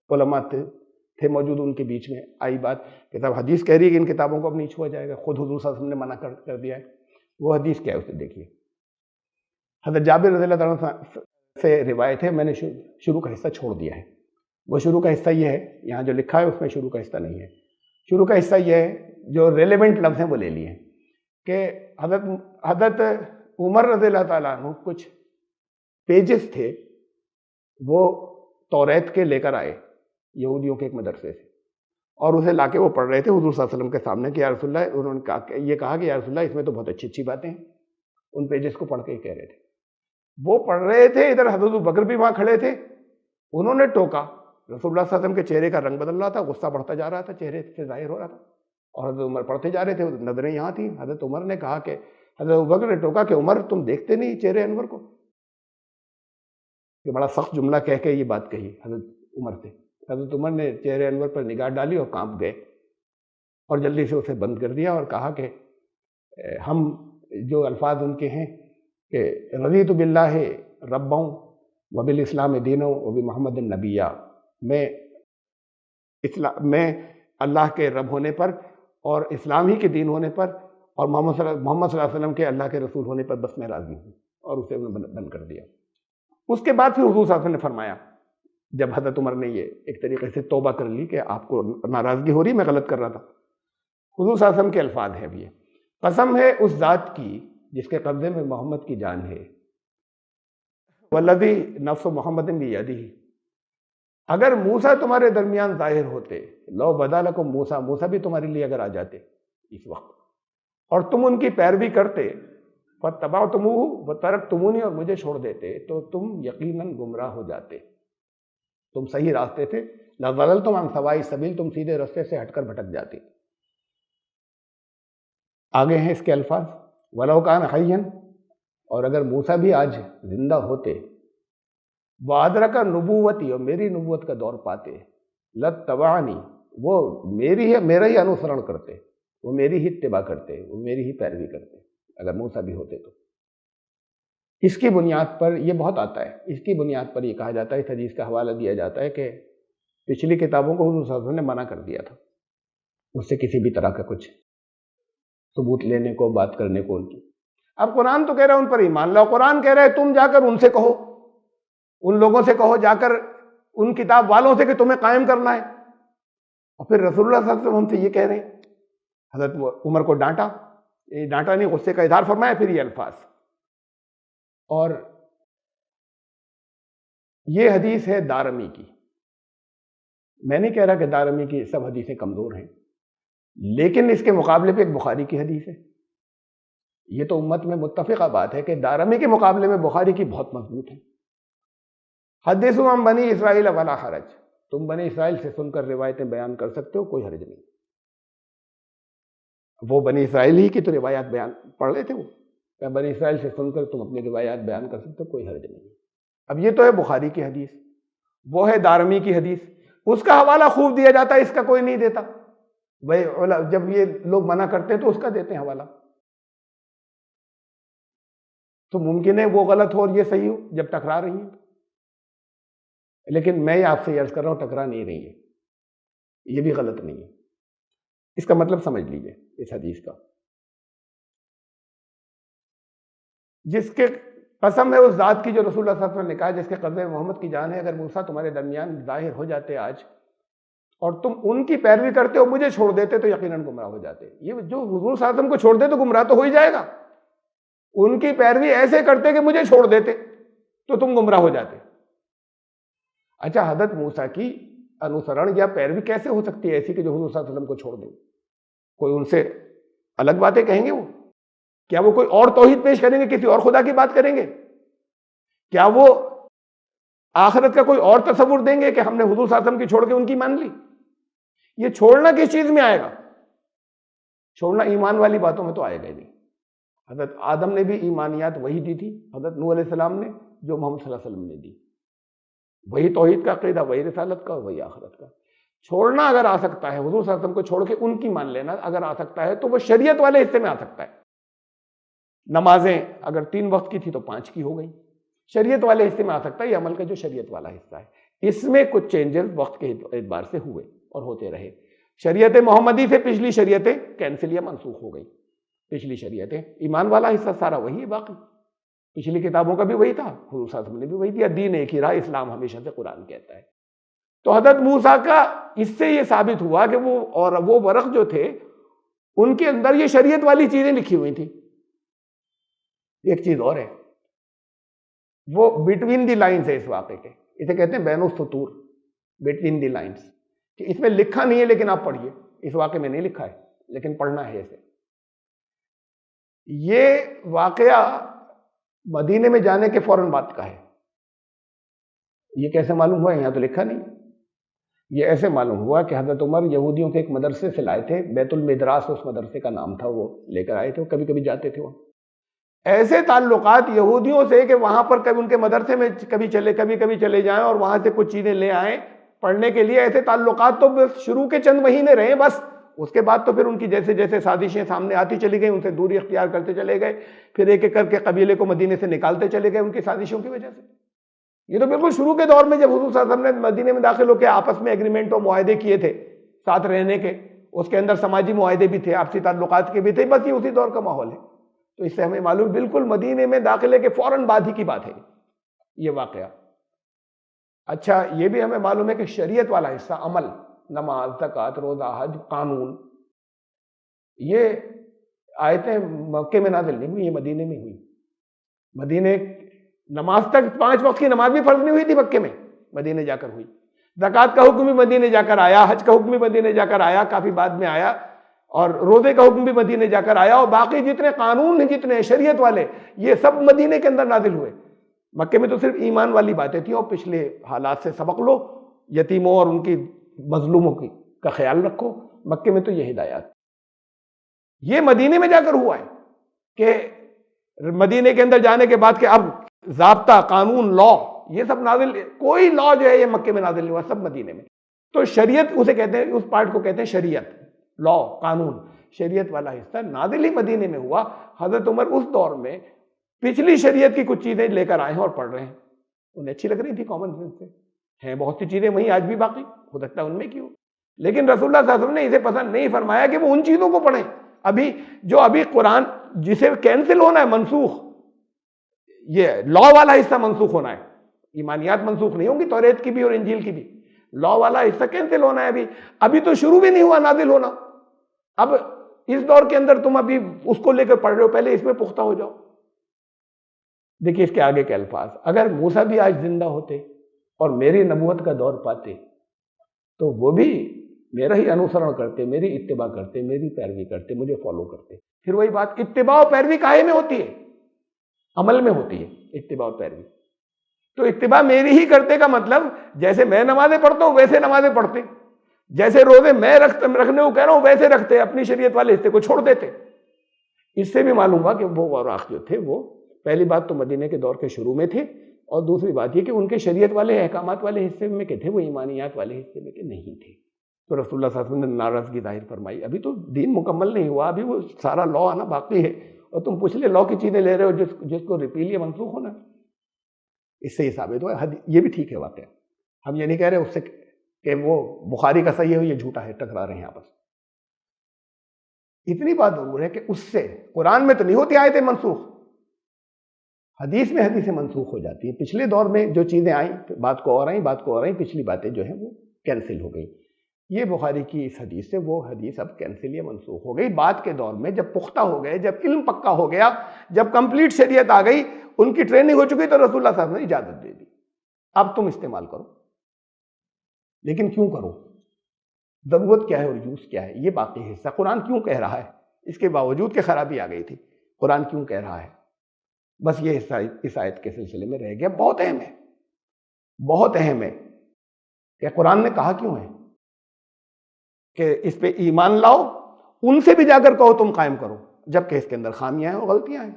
علماء تھے موجود، ان کے بیچ میں آئی بات کہ صاحب حدیث کہہ رہی ہے کہ ان کتابوں کو اب نہیں چھوڑا جائے گا، خود حضور صلی اللہ علیہ وسلم نے منع کر دیا ہے۔ وہ حدیث کیا ہے اسے دیکھیے۔ حضرت جابر رضی اللہ عنہ سے روایت ہے، میں نے شروع کا حصہ چھوڑ دیا ہے، وہ شروع کا حصہ یہ ہے، یہاں جو لکھا ہے اس میں شروع کا حصہ نہیں ہے، شروع کا حصہ یہ ہے، جو ریلیونٹ لفظ ہیں وہ لے لیے ہیں کہ حضرت عمر رضی اللہ تعالیٰ عنہ کچھ پیجز تھے، وہ توریت کے لے کر آئے یہودیوں کے ایک مدرسے سے، اور اسے لا کے وہ پڑھ رہے تھے حضور صلی اللہ علیہ وسلم کے سامنے کہ یا رسول اللہ، انہوں نے یہ کہا کہ یا رسول اللہ اس میں تو بہت اچھی اچھی باتیں ہیں، ان پیجز کو پڑھ کے ہی کہہ رہے تھے، وہ پڑھ رہے تھے، ادھر حضرت ابوبکر بھی وہاں کھڑے تھے، انہوں نے ٹوکا، رسول اللہ صلی اللہ علیہ وسلم کے چہرے کا رنگ بدل رہا تھا، غصہ بڑھتا جا رہا تھا، چہرے سے ظاہر ہو رہا تھا، اور حضرت عمر پڑھتے جا رہے تھے، نظریں یہاں تھیں، حضرت عمر نے کہا کہ حضرت ابوبکر نے ٹوکا کہ عمر تم دیکھتے نہیں چہرے انور کو، کہ بڑا سخت جملہ کہہ کے یہ بات کہی حضرت عمر سے، حضرت عمر نے چہرے انور پر نگاہ ڈالی اور کانپ گئے، اور جلدی سے اسے بند کر دیا اور کہا کہ ہم، جو الفاظ ان کے ہیں کہ رضیت باللہ ربا وبالاسلام دینا وبمحمد نبیہ، میں اللہ کے رب ہونے پر اور اسلام ہی کے دین ہونے پر اور محمد صلی اللہ علیہ وسلم کے اللہ کے رسول ہونے پر بس میں راضی ہوں، اور اسے بند کر دیا۔ اس کے بعد پھر حضور صلی اللہ علیہ وسلم نے فرمایا، جب حضرت عمر نے یہ ایک طریقے سے توبہ کر لی کہ آپ کو ناراضگی ہو رہی، میں غلط کر رہا تھا، حضور صلی اللہ علیہ وسلم کے الفاظ ہیں اب یہ، قسم ہے اس ذات کی جس کے قبضے میں محمد کی جان ہے، والذی نفس محمد بیدہ، اگر موسیٰ تمہارے درمیان ظاہر ہوتے، لو بدا لکم موسیٰ، موسیٰ بھی تمہارے لیے اگر آ جاتے اس وقت اور تم ان کی پیروی کرتے، فاتبعتموہ وترکتمونی، اور مجھے چھوڑ دیتے، تو تم یقیناً گمراہ ہو جاتے، تم صحیح راستے تھے، لضللتم عن سواء السبیل، تم سیدھے راستے سے ہٹ کر بھٹک جاتے۔ آگے ہیں اس کے الفاظ، ولو کان حیا، اور اگر موسیٰ بھی آج زندہ ہوتے، وادرک نبوتی، اور میری نبوت کا دور پاتے، لتبعنی، وہ میرا ہی انوسرن کرتے، وہ میری ہی اتباع کرتے، وہ میری ہی پیروی کرتے، اگر موسیٰ بھی ہوتے تو۔ اس کی بنیاد پر یہ بہت آتا ہے، اس کی بنیاد پر یہ کہا جاتا ہے، اس حدیث کا حوالہ دیا جاتا ہے کہ پچھلی کتابوں کو حضور صلی اللہ علیہ وسلم نے منع کر دیا تھا، اس سے کسی بھی طرح کا کچھ ثبوت لینے کو، بات کرنے کو ان کی۔ اب قرآن تو کہہ رہا ہے ان پر ایمان لاؤ، قرآن کہہ رہا ہے تم جا کر ان سے کہو، ان لوگوں سے کہو جا کر ان کتاب والوں سے کہ تمہیں قائم کرنا ہے، اور پھر رسول اللہ صلی اللہ علیہ وسلم ہم سے یہ کہہ رہے ہیں۔ حضرت عمر کو ڈانٹا، یہ ڈانٹا نہیں، غصے کا اظہار فرمایا، پھر یہ الفاظ۔ اور یہ حدیث ہے دارمی کی، میں نہیں کہہ رہا کہ دارمی کی سب حدیثیں کمزور ہیں، لیکن اس کے مقابلے پہ ایک بخاری کی حدیث ہے، یہ تو امت میں متفقہ بات ہے کہ دارمی کے مقابلے میں بخاری کی بہت مضبوط ہے۔ حدثوا عن بنی اسرائیل ولا حرج، تم بنی اسرائیل سے سن کر روایتیں بیان کر سکتے ہو، کوئی حرج نہیں۔ وہ بنی اسرائیل ہی کی تو روایات بیان پڑھ رہے تھے، وہ بنی اسرائیل سے سن کر تم اپنی روایات بیان کر سکتے ہو، کوئی حرج نہیں۔ اب یہ تو ہے بخاری کی حدیث، وہ ہے دارمی کی حدیث، اس کا حوالہ خوب دیا جاتا ہے، اس کا کوئی نہیں دیتا۔ بھائی جب یہ لوگ منع کرتے ہیں تو اس کا دیتے ہیں حوالہ، تو ممکن ہے وہ غلط ہو اور یہ صحیح ہو جب ٹکرا رہی ہیں، لیکن میں آپ سے عرض کر رہا ہوں ٹکرا نہیں رہی ہے، یہ بھی غلط نہیں ہے۔ اس کا مطلب سمجھ لیجئے اس حدیث کا، جس کے قسم ہے اس ذات کی جو رسول اللہ صلی اللہ علیہ وسلم نے کہا، جس کے قبضے میں محمد کی جان ہے، اگر موسیٰ تمہارے درمیان ظاہر ہو جاتے آج اور تم ان کی پیروی کرتے ہو، مجھے چھوڑ دیتے، تو یقیناً گمراہ ہو جاتے۔ یہ جو حضور صلی اللہ علیہ وسلم کو چھوڑ دے تو گمراہ تو ہو ہی جائے گا، ان کی پیروی ایسے کرتے کہ مجھے چھوڑ دیتے تو تم گمراہ ہو جاتے۔ اچھا، حضرت موسیٰ کی انوسرن یا پیروی کیسے ہو سکتی ہے ایسی کہ جو حضور صلی اللہ علیہ وسلم کو چھوڑ دیں؟ کوئی ان سے الگ باتیں کہیں گے؟ وہ کیا وہ کوئی اور توحید پیش کریں گے، کسی اور خدا کی بات کریں گے؟ کیا وہ آخرت کا کوئی اور تصور دیں گے کہ ہم نے حضور صلی اللہ علیہ وسلم کی چھوڑ کے ان کی مان لی؟ یہ چھوڑنا کس چیز میں آئے گا؟ چھوڑنا ایمان والی باتوں میں تو آئے گا ہی نہیں۔ حضرت آدم نے بھی ایمانیات وہی دی تھی، حضرت نوح علیہ السلام نے، جو محمد صلی اللہ علیہ وسلم نے دی، وہی توحید کا عقیدہ، وہی رسالت کا، وہی آخرت کا۔ چھوڑنا اگر آ سکتا ہے، حضور صلی اللہ علیہ وسلم کو چھوڑ کے ان کی مان لینا اگر آ سکتا ہے، تو وہ شریعت والے حصے میں آ سکتا ہے۔ نمازیں اگر 3 وقت کی تھی تو 5 کی ہو گئی، شریعت والے حصے میں آ سکتا ہے، یہ عمل کا جو شریعت والا حصہ ہے۔ اس میں کچھ چینجز وقت کے اعتبار سے ہوئے اور ہوتے رہے۔ شریعت محمدی سے پچھلی شریعتیں کینسل یا منسوخ ہو گئی، پچھلی شریعتیں، ایمان والا حصہ سارا وہی ہے، باقی پچھلی کتابوں کا بھی وہی تھا، حضور صلی اللہ علیہ وسلم نے بھی وہی دیا، دین ایک ہی رہا، اسلام ہمیشہ سے قرآن کہتا ہے۔ تو حضرت موسیٰ کا اس سے یہ ثابت ہوا کہ وہ ورق جو تھے ان کے اندر یہ شریعت والی چیزیں لکھی ہوئی تھیں۔ ایک چیز اور ہے، وہ بٹوین دی لائنز ہے اس واقعے کے، اسے کہتے ہیں بین السطور، بٹوین دی لائنز، کہ اس میں لکھا نہیں ہے لیکن آپ پڑھیے، اس واقعے میں نہیں لکھا ہے لیکن پڑھنا ہے اسے۔ یہ واقعہ مدینے میں جانے کے فوراً بعد کا ہے۔ یہ کیسے معلوم ہوا؟ یہاں تو لکھا نہیں۔ یہ ایسے معلوم ہوا کہ حضرت عمر یہودیوں کے ایک مدرسے سے لائے تھے، بیت المدراس اس مدرسے کا نام تھا، وہ لے کر آئے تھے، کبھی کبھی جاتے تھے وہ۔ ایسے تعلقات یہودیوں سے کہ وہاں پر کبھی ان کے مدرسے میں کبھی چلے جائیں اور وہاں سے کچھ چیزیں لے آئیں پڑھنے کے لیے، ایسے تعلقات تو بس شروع کے چند مہینے رہے بس، اس کے بعد تو پھر ان کی جیسے جیسے سازشیں سامنے آتی چلی گئیں، ان سے دوری اختیار کرتے چلے گئے، پھر ایک ایک کر کے قبیلے کو مدینے سے نکالتے چلے گئے ان کی سازشوں کی وجہ سے۔ یہ تو بالکل شروع کے دور میں جب حضور صلی اللہ علیہ وسلم نے مدینے میں داخل ہو کے آپس میں ایگریمنٹ اور معاہدے کیے تھے ساتھ رہنے کے، اس کے اندر سماجی معاہدے بھی تھے، آپسی تعلقات کے بھی تھے، بس یہ اسی دور کا ماحول ہے۔ تو اس سے ہمیں معلوم بالکل مدینے میں داخلے کے فوراً بعد ہی کی بات ہے یہ واقعہ۔ اچھا، یہ بھی ہمیں معلوم ہے کہ شریعت والا حصہ، عمل، نماز، زکوٰۃ، روزہ، حج، قانون، یہ آیتیں مکے میں نازل نہیں ہوئی، یہ مدینے میں ہوئی۔ مدینے نماز تک 5 وقت کی نماز بھی فرض نہیں ہوئی تھی مکے میں، مدینے جا کر ہوئی. زکوٰۃ کا حکم بھی مدینے جا کر آیا، حج کا حکم بھی مدینے جا کر آیا، کافی بعد میں آیا، اور روزے کا حکم بھی مدینے جا کر آیا، اور باقی جتنے قانون ہیں، جتنے شریعت والے، یہ سب مدینے کے اندر نازل ہوئے. مکے میں تو صرف ایمان والی باتیں تھیں، اور پچھلے حالات سے سبق لو، یتیموں اور ان کی مظلوموں کا خیال رکھو. مکے میں تو یہ ہدایات. یہ مدینے میں جا کر ہوا ہے کہ مدینے کے اندر جانے کے بعد کہ اب ضابطہ، قانون، لا، یہ سب نازل، کوئی لا جو ہے یہ مکے میں نازل نہیں ہوا، سب مدینے میں. تو شریعت اسے کہتے ہیں، اس پارٹ کو کہتے ہیں شریعت، لا، قانون. شریعت والا حصہ نازل ہی مدینے میں ہوا. حضرت عمر اس دور میں پچھلی شریعت کی کچھ چیزیں لے کر آئے ہیں اور پڑھ رہے ہیں، انہیں اچھی لگ رہی تھی کامن سینس سے. ہیں بہت سی چیزیں وہیں آج بھی باقی، ہو سکتا ہے ان میں کیوں، لیکن رسول اللہ صلی اللہ علیہ وسلم نے اسے پسند نہیں فرمایا کہ وہ ان چیزوں کو پڑھیں. ابھی قرآن جسے کینسل ہونا ہے، منسوخ، یہ لا والا حصہ منسوخ ہونا ہے. ایمانیات منسوخ نہیں ہوں گی، توریت کی بھی اور انجیل کی بھی. لا والا حصہ کینسل ہونا ہے. ابھی تو شروع بھی نہیں ہوا نازل ہونا. اب اس دور کے اندر تم ابھی اس کو لے کر پڑھ رہے ہو، پہلے اس میں پختہ ہو جاؤ. دیکھیے اس کے آگے کے الفاظ، اگر موسیٰ بھی آج زندہ ہوتے اور میری نبوت کا دور پاتے تو وہ بھی میرا ہی انوسرن کرتے، میری اتباع کرتے، میری پیروی کرتے، مجھے فالو کرتے. پھر وہی بات، اتباع و پیروی کاہے میں ہوتی ہے؟ عمل میں ہوتی ہے اتباع و پیروی. تو اتباع میری ہی کرتے کا مطلب جیسے میں نمازیں پڑھتا ہوں ویسے نمازیں پڑھتے، جیسے روزے میں رکھنے کو کہہ رہا ہوں ویسے رکھتے، اپنی شریعت والے حصے کو چھوڑ دیتے. اس سے بھی معلوم ہوا کہ وہ اوراق جو تھے وہ پہلی بات تو مدینے کے دور کے شروع میں تھے، اور دوسری بات یہ کہ ان کے شریعت والے احکامات والے حصے میں کہ تھے، وہ ایمانیات والے حصے میں کہ نہیں تھے. تو رسول اللہ صلی اللہ علیہ وسلم نے ناراضگی ظاہر فرمائی. ابھی تو دین مکمل نہیں ہوا، ابھی وہ سارا لا آنا باقی ہے، اور تم پچھلے لا کی چیزیں لے رہے ہو جس کو ریپیل یا منسوخ ہونا. اس سے یہ ثابت ہوا یہ بھی ٹھیک ہے واقعہ. ہم یہ نہیں کہہ رہے اس سے کہ وہ بخاری کا صحیح ہے یہ جھوٹا ہے، ٹکرا رہے ہیں آپس. اتنی بات ضرور ہے کہ اس سے قرآن میں تو نہیں ہوتی آیتیں منسوخ، حدیث میں حدیثیں منسوخ ہو جاتی ہیں. پچھلے دور میں جو چیزیں آئیں، بات کو اور آئیں، پچھلی باتیں جو ہیں وہ کینسل ہو گئی. یہ بخاری کی اس حدیث سے وہ حدیث اب کینسل یا منسوخ ہو گئی. بعد کے دور میں جب پختہ ہو گئے، جب علم پکا ہو گیا، جب کمپلیٹ شریعت آ گئی، ان کی ٹریننگ ہو چکی، تو رسول اللہ صلی اللہ علیہ وسلم نے اجازت دے دی، اب تم استعمال کرو. لیکن کیوں کرو؟ ضرورت کیا ہے اور یوز کیا ہے؟ یہ باقی حصہ قرآن کیوں کہہ رہا ہے، اس کے باوجود کہ خرابی آ گئی تھی، قرآن کیوں کہہ رہا ہے؟ بس یہ حصہ اس آیت کے سلسلے میں رہ گیا. بہت اہم ہے، بہت اہم ہے کہ قرآن نے کہا کیوں ہے کہ اس پہ ایمان لاؤ، ان سے بھی جا کر کہو تم قائم کرو، جبکہ اس کے اندر خامیاں ہیں اور غلطیاں ہیں.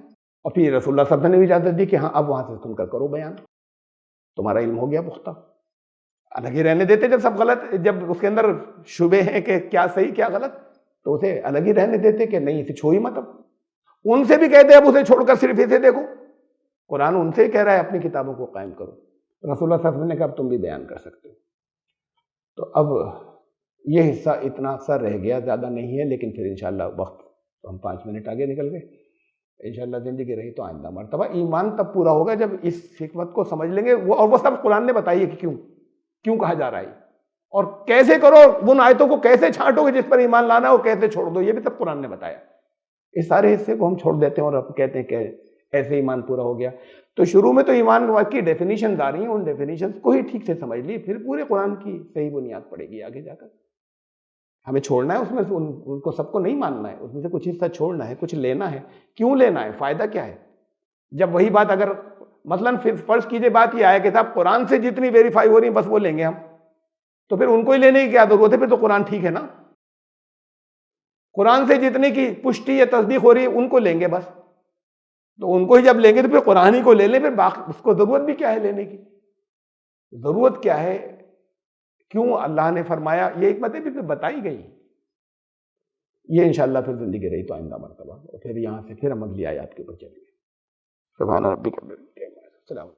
اور پھر رسول اللہ صلی اللہ علیہ وسلم نے بھی اجازت دی کہ ہاں اب وہاں سے سن کر کرو بیان، تمہارا علم ہو گیا پختہ. الگ ہی رہنے دیتے جب سب غلط، جب اس کے اندر شبے ہیں کہ کیا صحیح کیا غلط، تو اسے الگ ہی رہنے دیتے کہ نہیں اسے چھوڑی مت. اب ان سے بھی کہتے اب اسے چھوڑ کر صرف اسے دیکھو. قرآن ان سے کہہ رہا ہے اپنی کتابوں کو قائم کرو. رسول اللہ صلی اللہ علیہ وسلم نے کہا اب تم بھی بیان کر سکتے ہو. تو اب یہ حصہ اتنا سا رہ گیا، زیادہ نہیں ہے، لیکن پھر انشاءاللہ وقت تو ہم 5 منٹ آگے نکل گئے. انشاءاللہ زندگی رہی تو آئندہ مرتبہ ایمان تب پورا ہوگا جب اس حکمت کو سمجھ لیں گے. اور وہ سب قرآن نے بتائی ہے کہ کیوں کہا جا رہا ہے اور کیسے کرو، ان آیتوں کو کیسے چھانٹو گے جس پر ایمان لانا ہے، وہ کیسے چھوڑ دو، یہ بھی سب قرآن نے بتایا. اس سارے حصے کو ہم چھوڑ دیتے ہیں اور اب کہتے ہیں کہ ایسے ایمان پورا ہو گیا. تو شروع میں تو ایمان کی ڈیفینیشن آ رہی ہیں، ان ڈیفینیشنز کو ہی ٹھیک سے سمجھ لی، پھر پورے قرآن کی صحیح بنیاد پڑے گی آگے جا کر. ہمیں چھوڑنا ہے اس میں سے، ان کو سب کو نہیں ماننا ہے، اس میں سے کچھ حصہ چھوڑنا ہے، کچھ لینا ہے. کیوں لینا ہے؟ فائدہ کیا ہے؟ جب وہی بات اگر مثلاً فرض کیجئے بات یہ آئے کہ صاحب قرآن سے جتنی ویریفائی ہو رہی ہیں بس وہ لیں گے ہم، تو پھر ان کو ہی لینے کی کیا ضرورت ہے؟ پھر تو قرآن ٹھیک ہے نا. قرآن سے جتنے کی پشٹی یا تصدیق ہو رہی ہے ان کو لیں گے بس، تو ان کو ہی جب لیں گے تو پھر قرآن ہی کو لے لیں، پھر باقی اس کو ضرورت بھی کیا ہے لینے کی؟ ضرورت کیا ہے؟ کیوں اللہ نے فرمایا؟ یہ حکمتیں بھی پھر بتائی گئی. یہ انشاءاللہ پھر زندگی رہی تو آئندہ مرتبہ، اور پھر یہاں سے پھر ہم اگلی آیات کے اوپر چلیں گے. سبحان ربک رب العزت عما یصفون.